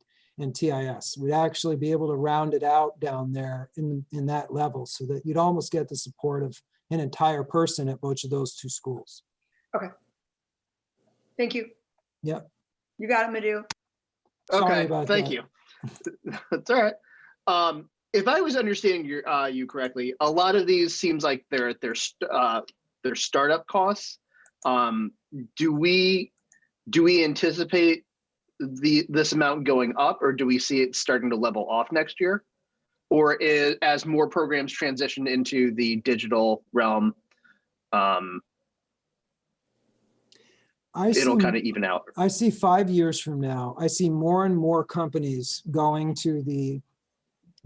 TIS. We'd actually be able to round it out down there in that level so that you'd almost get the support of an entire person at both of those two schools. Okay. Thank you. Yep. You got it, Madhu. Sorry okay. about Thank that. you. That's all right. If I was understanding you correctly, a lot of these seems like they're startup costs. Do we anticipate this amount going up, or do we see it starting to level off next year, or as more programs transition into the digital realm, it'll kind of even out? I see 5 years from now, I see more and more companies going to the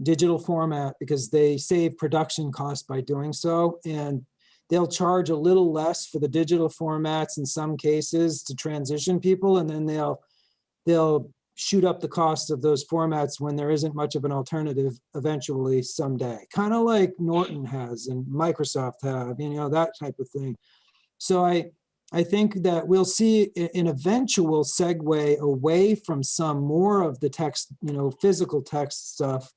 digital format because they save production costs by doing so. And they'll charge a little less for the digital formats in some cases to transition people, and then they'll shoot up the cost of those formats when there isn't much of an alternative eventually someday, kind of like Norton has and Microsoft have, that type of thing. So I think that we'll see an eventual segue away from some more of the text, physical text stuff,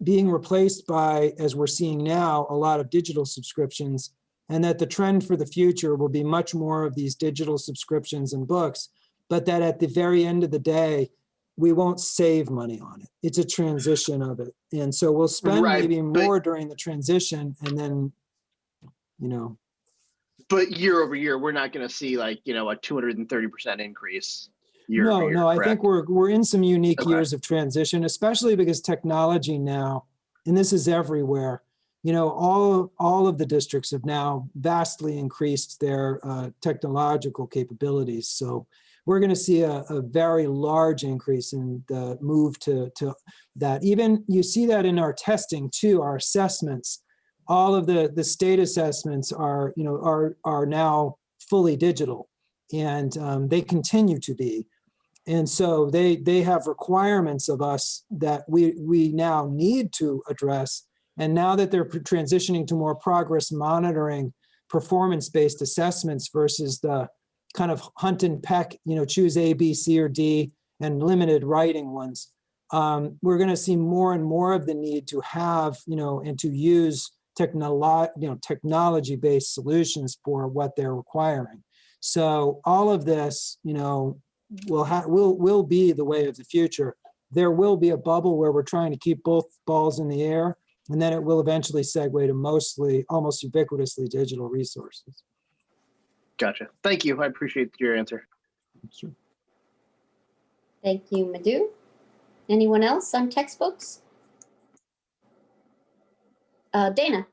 being replaced by, as we're seeing now, a lot of digital subscriptions, and that the trend for the future will be much more of these digital subscriptions and books, but that at the very end of the day, we won't save money on it. It's a transition of it. And so we'll spend maybe more during the transition, and then, But year over year, we're not going to see like, a 230% increase. Year over year, no, I correct? think we're in some unique years of transition, especially because technology now, and this is everywhere, all of the districts have now vastly increased their technological capabilities. So we're going to see a very large increase in the move to that. Even you see that in our testing too, our assessments. All of the state assessments are now fully digital, and they continue to be. And so they have requirements of us that we now need to address. And now that they're transitioning to more progress monitoring, performance-based assessments versus the kind of hunt and peck, choose A, B, C, or D, and limited writing ones, we're going to see more and more of the need to have, and to use technology-based solutions for what they're requiring. So all of this, will be the way of the future. There will be a bubble where we're trying to keep both balls in the air, and then it will eventually segue to mostly, almost ubiquitously digital resources. Gotcha. Thank you. I appreciate your answer. Sure. Thank you, Madhu. Anyone else on textbooks? Dana.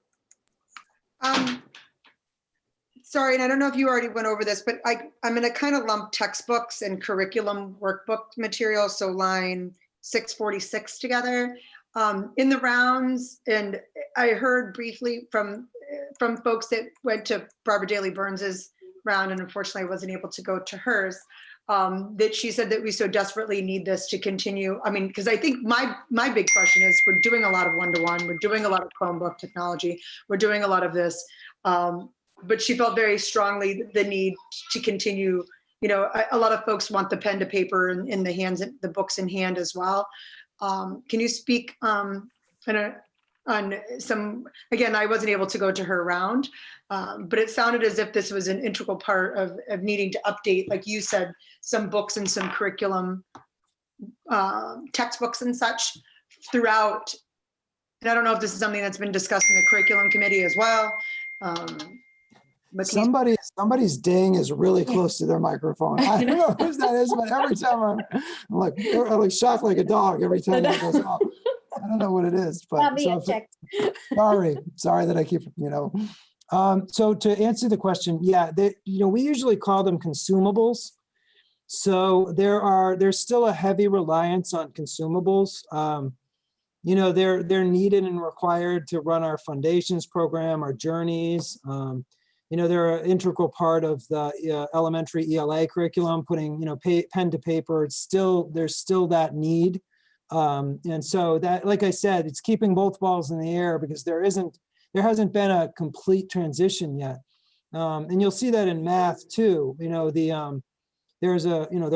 Sorry, and I don't know if you already went over this, but I'm going to kind of lump textbooks and curriculum workbook material, so line 646 together. In the rounds, and I heard briefly from folks that went to Barbara Daly Burns's round, and unfortunately I wasn't able to go to hers, that she said that we so desperately need this to continue. I mean, because I think my big question is, we're doing a lot of one-to-one, we're doing a lot of Chromebook technology, we're doing a lot of this, but she felt very strongly the need to continue. A lot of folks want the pen to paper in the hands, the books in hand as well. Can you speak on some, again, I wasn't able to go to her round, but it sounded as if this was an integral part of needing to update, like you said, some books and some curriculum, textbooks and such throughout. And I don't know if this is something that's been discussed in the curriculum committee as well. But somebody's ding is really close to their microphone. I don't know whose that is, but every time I'm like shocked like a dog every time it goes off. I don't know what it is, but sorry that I keep, so to answer the question, we usually call them consumables. So there's still a heavy reliance on consumables. They're needed and required to run our foundations program, our journeys. They're an integral part of the elementary ELA curriculum, putting, pen to paper. There's still that need. And so that, like I said, it's keeping both balls in the air because there hasn't been a complete transition yet. And you'll see that in math too. There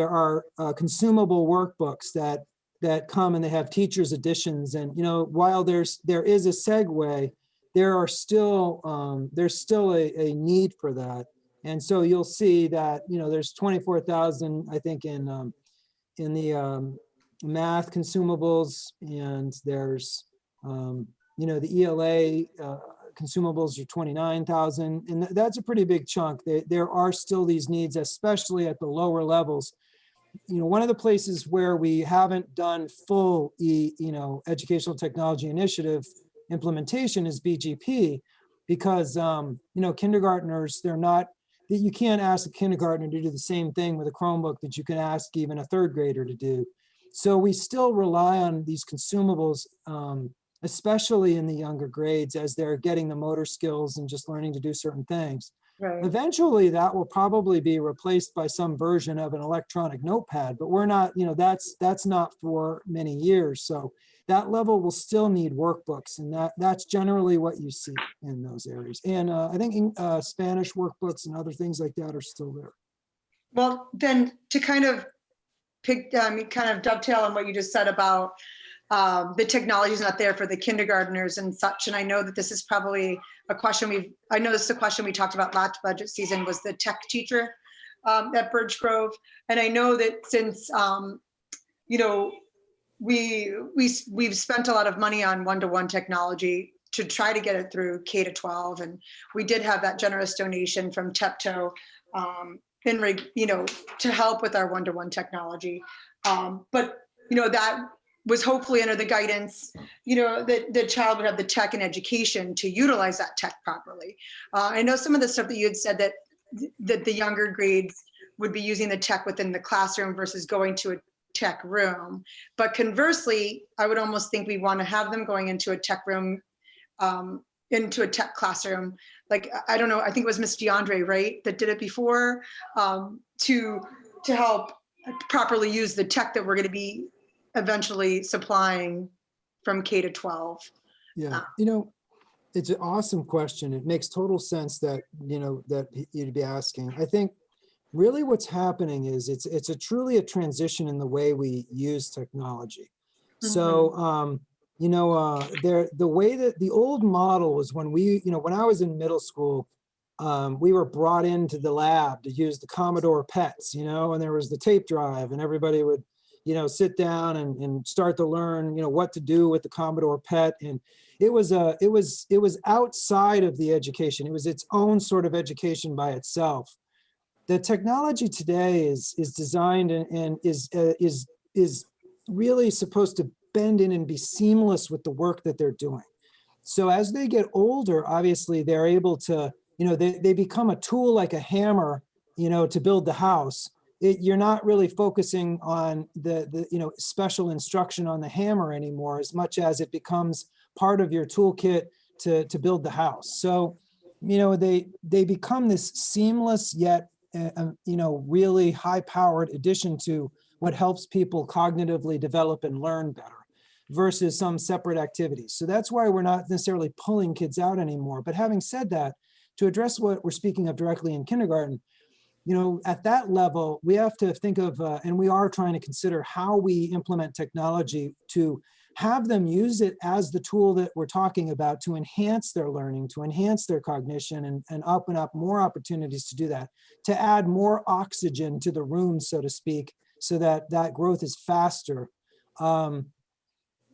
are consumable workbooks that come and they have teachers editions. And, while there is a segue, there's still a need for that. And so you'll see that, there's 24,000, I think, in the math consumables, and there's, the ELA consumables are 29,000, and that's a pretty big chunk. There are still these needs, especially at the lower levels. One of the places where we haven't done full, educational technology initiative implementation is BGP, because kindergartners, you can't ask a kindergartner to do the same thing with a Chromebook that you can ask even a third grader to do. So we still rely on these consumables especially in the younger grades as they're getting the motor skills and just learning to do certain things. Right. Eventually, that will probably be replaced by some version of an electronic notepad, but we're not, that's not for many years. So that level will still need workbooks, and that's generally what you see in those areas. And I think Spanish workbooks and other things like that are still there. Well, then to kind of dovetail on what you just said about the technology is not there for the kindergartners and such. And I know that this is probably a question this is a question we talked about last budget season, was the tech teacher at Birch Grove. And I know that since, we've spent a lot of money on one-to-one technology to try to get it through K to 12. And we did have that generous donation from TEPTO to help with our one-to-one technology. But that was hopefully under the guidance, that the child would have the tech and education to utilize that tech properly. I know some of the stuff that you had said that the younger grades would be using the tech within the classroom versus going to a tech room. But conversely, I would almost think we want to have them going into a tech room, into a tech classroom. Like, I don't know, I think it was Miss DeAndre, right, that did it before, to help properly use the tech that we're going to be eventually supplying from K to 12. Yeah, it's an awesome question. It makes total sense that, that you'd be asking. I think really what's happening is it's truly a transition in the way we use technology. Mm-hmm. So, the way that the old model was when when I was in middle school, we were brought into the lab to use the Commodore PETs, and there was the tape drive, and everybody would, sit down and start to learn, what to do with the Commodore PET. And it was outside of the education. It was its own sort of education by itself. The technology today is designed and is really supposed to bend in and be seamless with the work that they're doing. So as they get older, obviously they're able to, they become a tool like a hammer, to build the house. You're not really focusing on the special instruction on the hammer anymore, as much as it becomes part of your toolkit to build the house. So, they become this seamless yet, really high-powered addition to what helps people cognitively develop and learn better versus some separate activities. So that's why we're not necessarily pulling kids out anymore. But having said that, to address what we're speaking of directly in kindergarten, at that level, we have to think of, and we are trying to consider how we implement technology to have them use it as the tool that we're talking about to enhance their learning, to enhance their cognition, and open up more opportunities to do that, to add more oxygen to the room, so to speak, so that that growth is faster.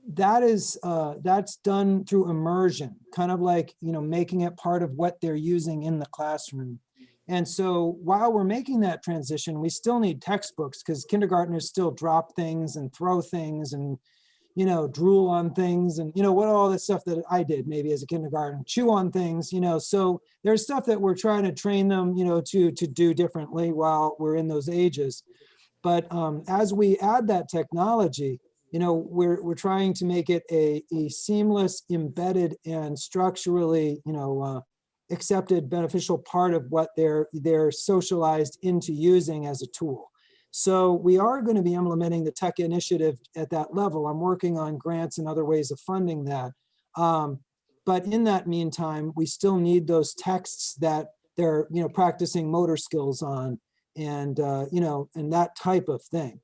That's done through immersion, kind of like, making it part of what they're using in the classroom. And so while we're making that transition, we still need textbooks because kindergartners still drop things and throw things and, drool on things and, what all that stuff that I did maybe as a kindergarten, chew on things, so there's stuff that we're trying to train them, to do differently while we're in those ages. But as we add that technology, we're trying to make it a seamless, embedded, and structurally, accepted, beneficial part of what they're socialized into using as a tool. So we are going to be implementing the tech initiative at that level. I'm working on grants and other ways of funding that. But in that meantime, we still need those texts that they're, practicing motor skills on and, and that type of thing.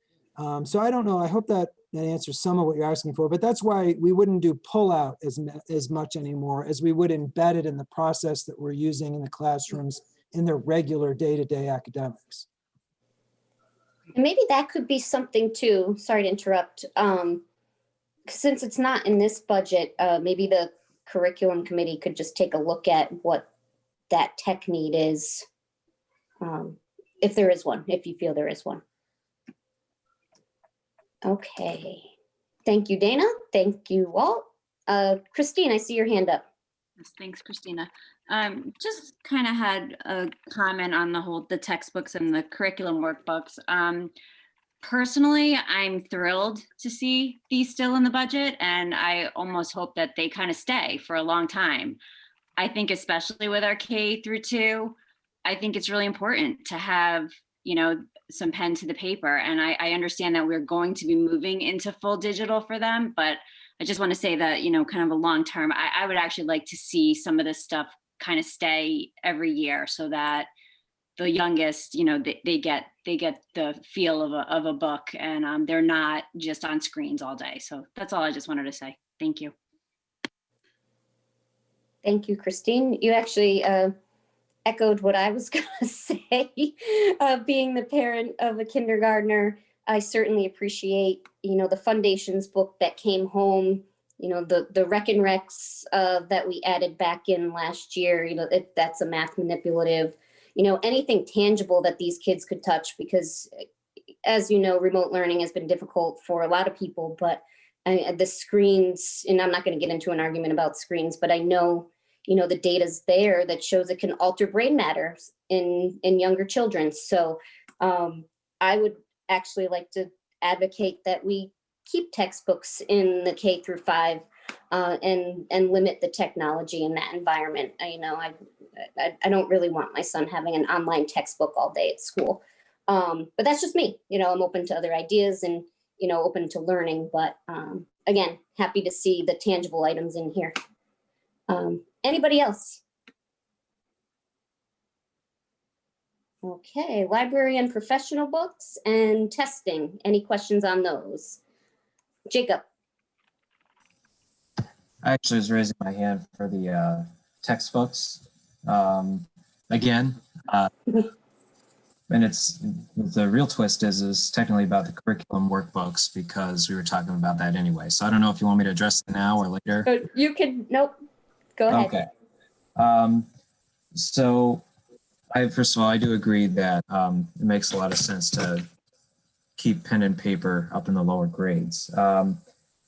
So I don't know. I hope that answers some of what you're asking for, but that's why we wouldn't do pull out as much anymore as we would embed it in the process that we're using in the classrooms in their regular day-to-day academics. And maybe that could be something too, sorry to interrupt, since it's not in this budget, maybe the curriculum committee could just take a look at what that tech need is, if there is one, if you feel there is one. Okay, thank you, Dana. Thank you, Walt. Christine, I see your hand up. Yes, thanks, Christina. Just kind of had a comment on the textbooks and the curriculum workbooks. personally, I'm thrilled to see these still in the budget, and I almost hope that they kind of stay for a long time. I think especially with our K through 2, I think it's really important to have, some pen to the paper. And I understand that we're going to be moving into full digital for them, but I just want to say that, kind of a long term, I would actually like to see some of this stuff kind of stay every year so that the youngest, they get the feel of a book, and they're not just on screens all day. So that's all I just wanted to say. Thank you. Thank you, Christine. You actually echoed what I was going to say. Being the parent of a kindergartner, I certainly appreciate, the Foundations book that came home, the Rec and Recs that we added back in last year, that's a math manipulative, anything tangible that these kids could touch, because as you know, remote learning has been difficult for a lot of people, but the screens, and I'm not going to get into an argument about screens, but I know, the data's there that shows it can alter brain matter in younger children. So I would actually like to advocate that we keep textbooks in the K through 5 and limit the technology in that environment. I don't really want my son having an online textbook all day at school. But that's just me. I'm open to other ideas and, open to learning. But again, happy to see the tangible items in here. Anybody else? Okay, library and professional books and testing. Any questions on those? Jacob. I actually was raising my hand for the textbooks. Again, and the real twist is technically about the curriculum workbooks, because we were talking about that anyway. So I don't know if you want me to address it now or later. You can, nope, go ahead. Okay. So first of all, I do agree that it makes a lot of sense to keep pen and paper up in the lower grades.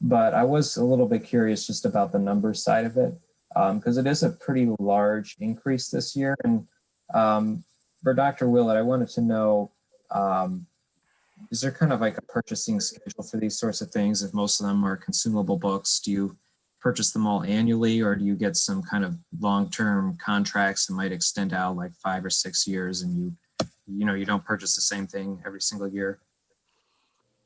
But I was a little bit curious just about the numbers side of it, because it is a pretty large increase this year. And for Dr. Willett, I wanted to know, is there kind of like a purchasing schedule for these sorts of things? If most of them are consumable books, do you purchase them all annually, or do you get some kind of long-term contracts that might extend out like 5 or 6 years, and you don't purchase the same thing every single year?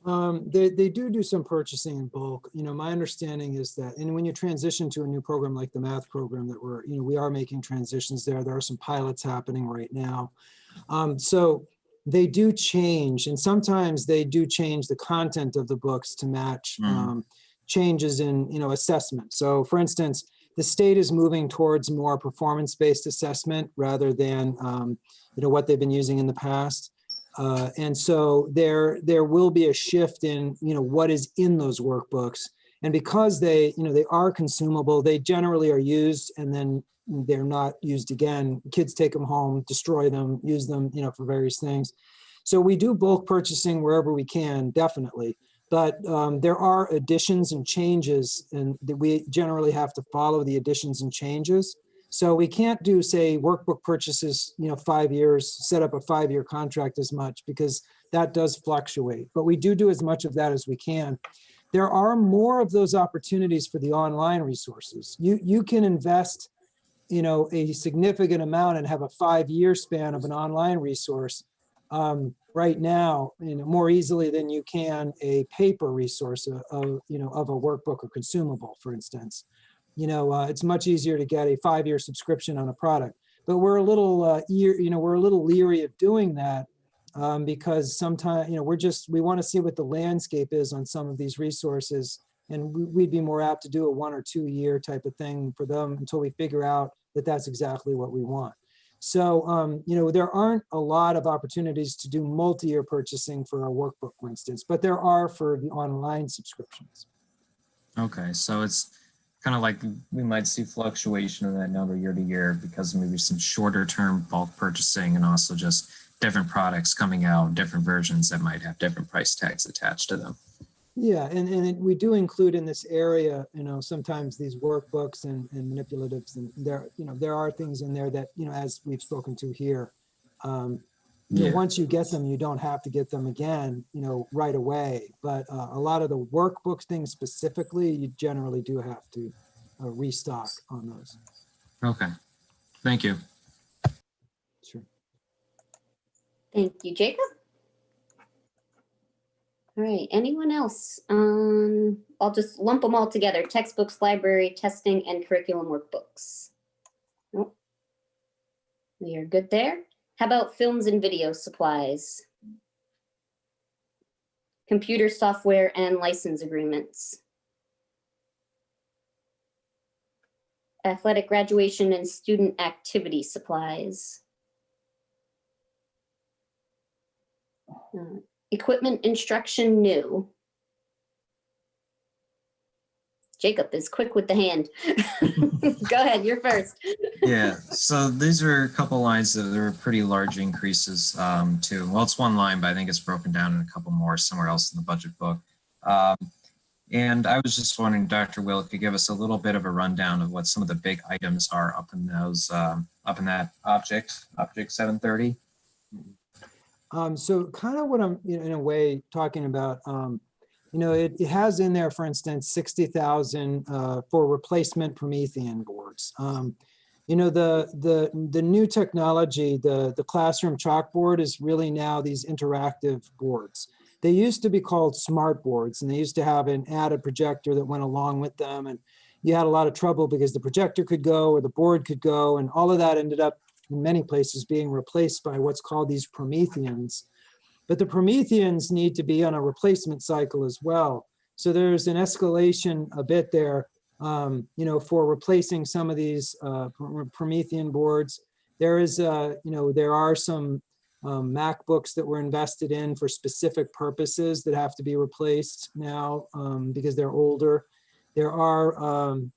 They do some purchasing in bulk. My understanding is that, and when you transition to a new program like the math program that we are making transitions there. There are some pilots happening right now. So they do change, and sometimes they do change the content of the books to match changes in, assessment. So for instance, the state is moving towards more performance-based assessment rather than, what they've been using in the past. And so there will be a shift in, what is in those workbooks. And because they are consumable, they generally are used and then they're not used again. Kids take them home, destroy them, use them, for various things. So we do bulk purchasing wherever we can, definitely. But there are additions and changes, and we generally have to follow the additions and changes. So we can't do, say, workbook purchases, 5 years, set up a 5-year contract as much, because that does fluctuate. But we do as much of that as we can. There are more of those opportunities for the online resources. You can invest, a significant amount and have a 5-year span of an online resource right now, more easily than you can a paper resource of a workbook or consumable, for instance. It's much easier to get a 5-year subscription on a product, but we're a little, we're a little leery of doing that because sometimes, we want to see what the landscape is on some of these resources, and we'd be more apt to do a 1 or 2 year type of thing for them until we figure out that that's exactly what we want. So, there aren't a lot of opportunities to do multi-year purchasing for a workbook, for instance, but there are for the online subscriptions. Okay, so it's kind of like we might see fluctuation in that number year to year because maybe some shorter term bulk purchasing and also just different products coming out, different versions that might have different price tags attached to them. Yeah, and we do include in this area, sometimes these workbooks and manipulatives, and there are things in there that, as we've spoken to here, Yeah. Once you get them, you don't have to get them again, right away. But a lot of the workbook things specifically, you generally do have to restock on those. Okay. Thank you. Sure. Thank you, Jacob. All right, anyone else? I'll just lump them all together. Textbooks, library, testing, and curriculum workbooks. Nope. We are good there. How about films and video supplies? Computer software and license agreements. Athletic graduation and student activity supplies. Equipment instruction new. Jacob is quick with the hand. Go ahead, you're first. Yeah, so these are a couple lines that are pretty large increases too. Well, it's one line, but I think it's broken down in a couple more somewhere else in the budget book. And I was just wondering, Dr. Will, could give us a little bit of a rundown of what some of the big items are up in those, up in that object 730. So kind of what I'm in a way talking about, it has in there, for instance, 60,000 for replacement Promethean boards. The new technology, the classroom chalkboard is really now these interactive boards. They used to be called smart boards, and they used to have an added projector that went along with them. And you had a lot of trouble because the projector could go or the board could go, and all of that ended up in many places being replaced by what's called these Prometheans. But the Prometheans need to be on a replacement cycle as well. So there's an escalation a bit there, for replacing some of these Promethean boards. There is, there are some MacBooks that were invested in for specific purposes that have to be replaced now because they're older. There are,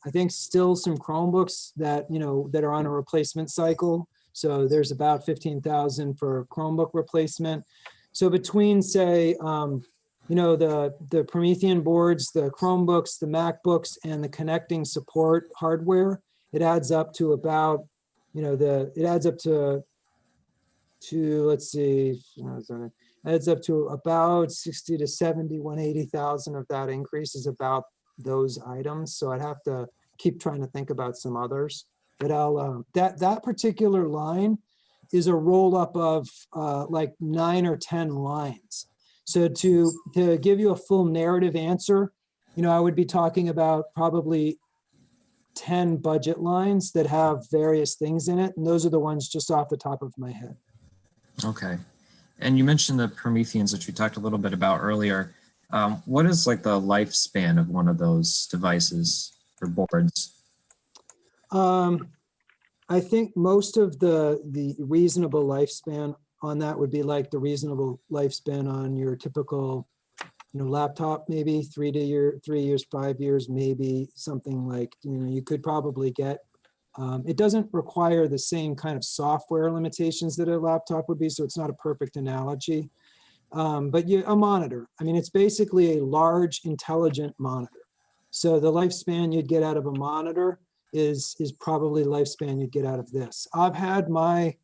I think, still some Chromebooks that, that are on a replacement cycle. So there's about 15,000 for Chromebook replacement. So between, say, the Promethean boards, the Chromebooks, the MacBooks, and the connecting support hardware, it adds up to about, it adds up to let's see, it adds up to about 60 to 70, 180,000 of that increase is about those items. So I'd have to keep trying to think about some others. But I'll that particular line is a roll up of like 9 or 10 lines. So to give you a full narrative answer, I would be talking about probably 10 budget lines that have various things in it. And those are the ones just off the top of my head. Okay. And you mentioned the Prometheans, which we talked a little bit about earlier. What is like the lifespan of one of those devices or boards? I think most of the reasonable lifespan on that would be like the reasonable lifespan on your typical, laptop, maybe 3 years, 5 years, maybe something like, you could probably get. It doesn't require the same kind of software limitations that a laptop would be, so it's not a perfect analogy. But a monitor, it's basically a large, intelligent monitor. So the lifespan you'd get out of a monitor is probably the lifespan you'd get out of this. I've had my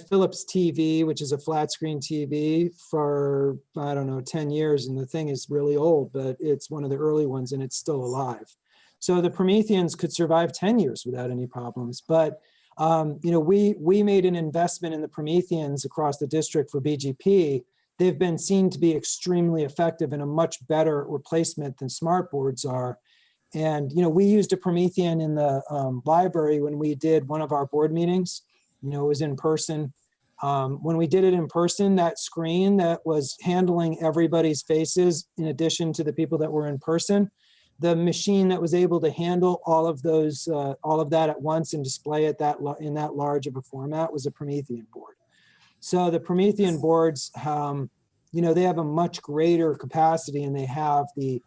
Philips TV, which is a flat screen TV, for, 10 years, and the thing is really old, but it's one of the early ones and it's still alive. So the Prometheans could survive 10 years without any problems. But, we made an investment in the Prometheans across the district for BGP. They've been seen to be extremely effective and a much better replacement than smart boards are. And, we used a Promethean in the library when we did one of our board meetings. It was in person. When we did it in person, that screen that was handling everybody's faces, in addition to the people that were in person, the machine that was able to handle all of that at once and display it in that large of a format was a Promethean board. So the Promethean boards, they have a much greater capacity, and they have the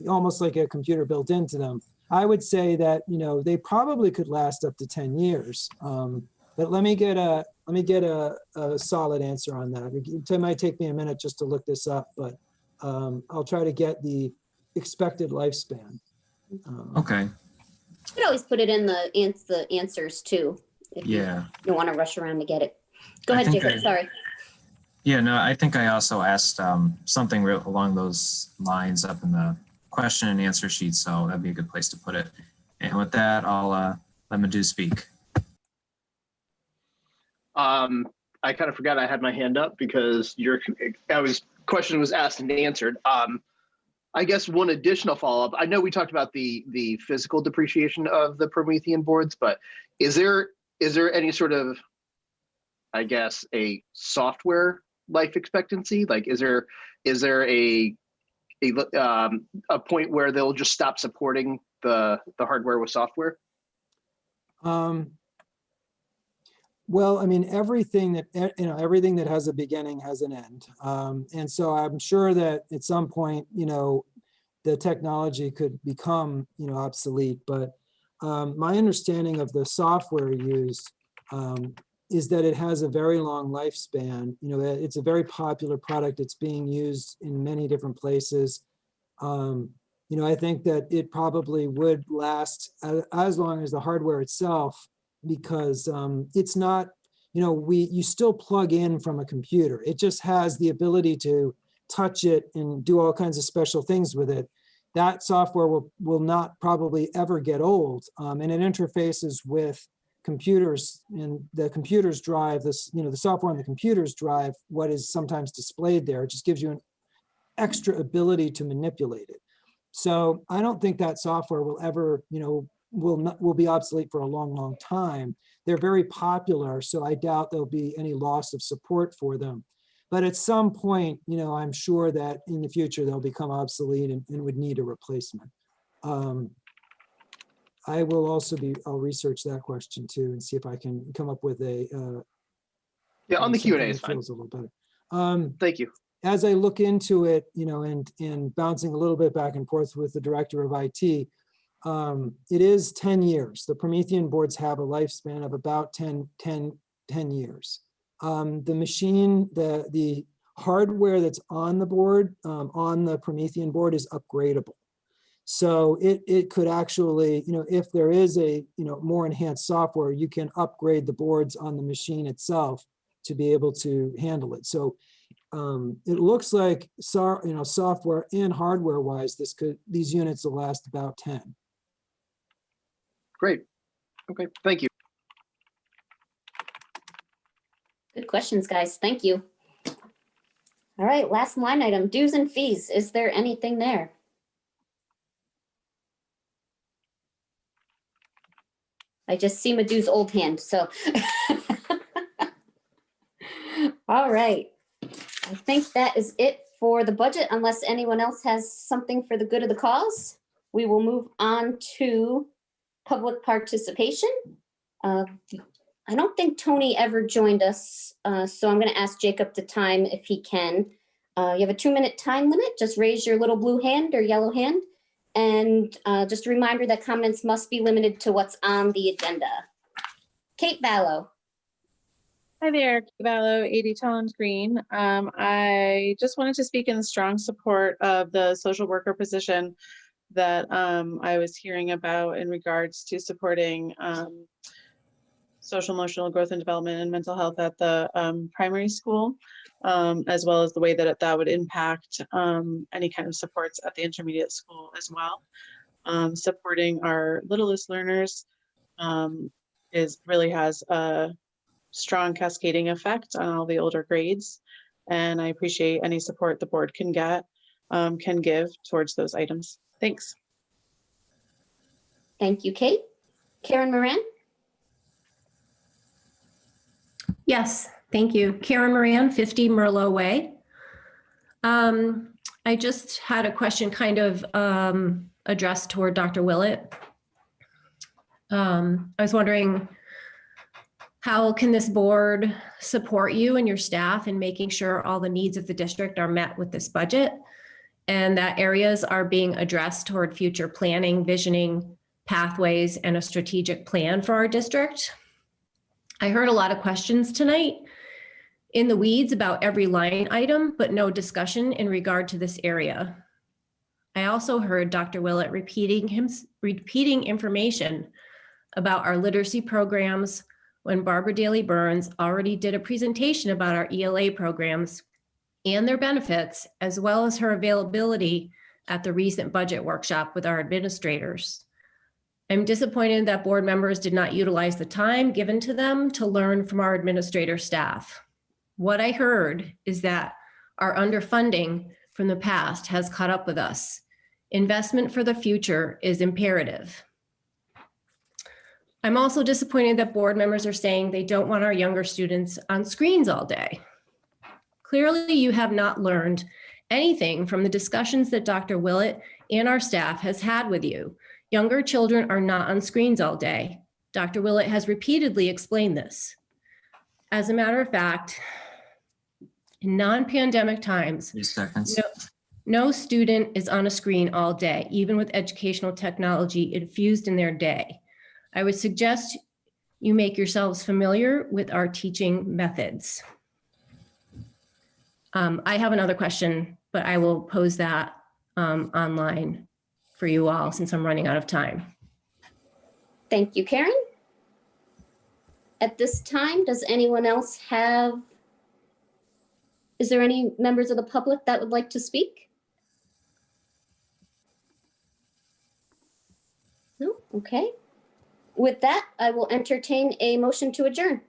almost like a computer built into them. I would say that, they probably could last up to 10 years. But let me get a solid answer on that. It might take me a minute just to look this up, but I'll try to get the expected lifespan. Okay. You could always put it in the answers too, if you don't want to rush around to get it. Go I ahead, think Jacob, sorry. Yeah, no, I think I also asked something along those lines up in the question and answer sheet, so that'd be a good place to put it. And with that, I'll let Madhu speak. I kind of forgot I had my hand up because question was asked and answered. I guess one additional follow-up. I know we talked about the physical depreciation of the Promethean boards, but is there any sort of, I guess, a software life expectancy? Like, is there a point where they'll just stop supporting the hardware with software? Well, I mean, everything that has a beginning has an end. And so I'm sure that at some point, the technology could become, obsolete. But my understanding of the software used is that it has a very long lifespan. It's a very popular product. It's being used in many different places. I think that it probably would last as long as the hardware itself, because it's not, you still plug in from a computer. It just has the ability to touch it and do all kinds of special things with it. That software will not probably ever get old, and it interfaces with computers, and the computers drive this, the software on the computers drive what is sometimes displayed there. It just gives you an extra ability to manipulate it. So I don't think that software will ever, will be obsolete for a long, long time. They're very popular, so I doubt there'll be any loss of support for them. But at some point, I'm sure that in the future they'll become obsolete and would need a replacement. I will also I'll research that question too and see if I can come up with a. Yeah, on the Q&A is fine. Feels a little better. Thank you. As I look into it, and bouncing a little bit back and forth with the director of IT, it is 10 years. The Promethean boards have a lifespan of about 10 years. The machine, the hardware that's on the board, on the Promethean board, is upgradable. So it could actually, if there is a more enhanced software, you can upgrade the boards on the machine itself to be able to handle it. So it looks like software and hardware wise, these units will last about 10. Great. Okay, thank you. Good questions, guys. Thank you. All right, last line item, dues and fees. Is there anything there? I just see Madhu's old hand, so. All right. I think that is it for the budget, unless anyone else has something for the good of the cause. We will move on to public participation. I don't think Tony ever joined us, so I'm going to ask Jacob to time if he can. You have a 2-minute time limit. Just raise your little blue hand or yellow hand. And just a reminder that comments must be limited to what's on the agenda. Kate Ballo. Hi there, Kate Ballo, 80 Tolland Green. I just wanted to speak in strong support of the social worker position that I was hearing about in regards to supporting social emotional growth and development and mental health at the primary school, as well as the way that that would impact any kind of supports at the intermediate school as well. Supporting our littlest learners really has a strong cascading effect on all the older grades. And I appreciate any support the board can give towards those items. Thanks. Thank you, Kate. Karen Moran. Yes, thank you. Karen Moran, 50 Merlot Way. I just had a question kind of addressed toward Dr. Willett. I was wondering, how can this board support you and your staff in making sure all the needs of the district are met with this budget and that areas are being addressed toward future planning, visioning, pathways, and a strategic plan for our district? I heard a lot of questions tonight in the weeds about every line item, but no discussion in regard to this area. I also heard Dr. Willett repeating information about our literacy programs, when Barbara Daly Burns already did a presentation about our ELA programs and their benefits, as well as her availability at the recent budget workshop with our administrators. I'm disappointed that board members did not utilize the time given to them to learn from our administrator staff. What I heard is that our underfunding from the past has caught up with us. Investment for the future is imperative. I'm also disappointed that board members are saying they don't want our younger students on screens all day. Clearly, you have not learned anything from the discussions that Dr. Willett and our staff has had with you. Younger children are not on screens all day. Dr. Willett has repeatedly explained this. As a matter of fact, in non-pandemic times, 3 seconds. no student is on a screen all day, even with educational technology infused in their day. I would suggest you make yourselves familiar with our teaching methods. I have another question, but I will pose that online for you all since I'm running out of time. Thank you, Karen. At this time, does anyone else have, is there any members of the public that would like to speak? No, okay. With that, I will entertain a motion to adjourn.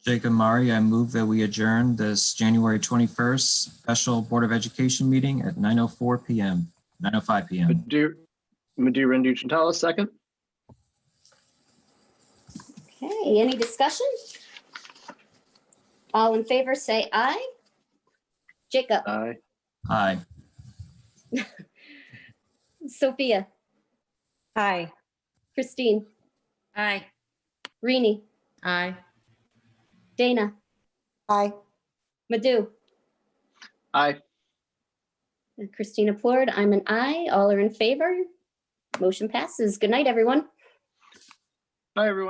Jacob Mari, I move that we adjourn this January 21st special Board of Education meeting at 9:04 p.m., 9:05 p.m. Madhu Randu-Chantala, second. Okay, any discussion? All in favor, say aye. Jacob, Aye. Aye. Sophia, Aye. Christine, Aye. Rini, Aye. Dana, Aye. Madhu, Aye. and Christina Plord, I'm an aye. All are in favor. Motion passes. Good night, everyone. Bye, everyone.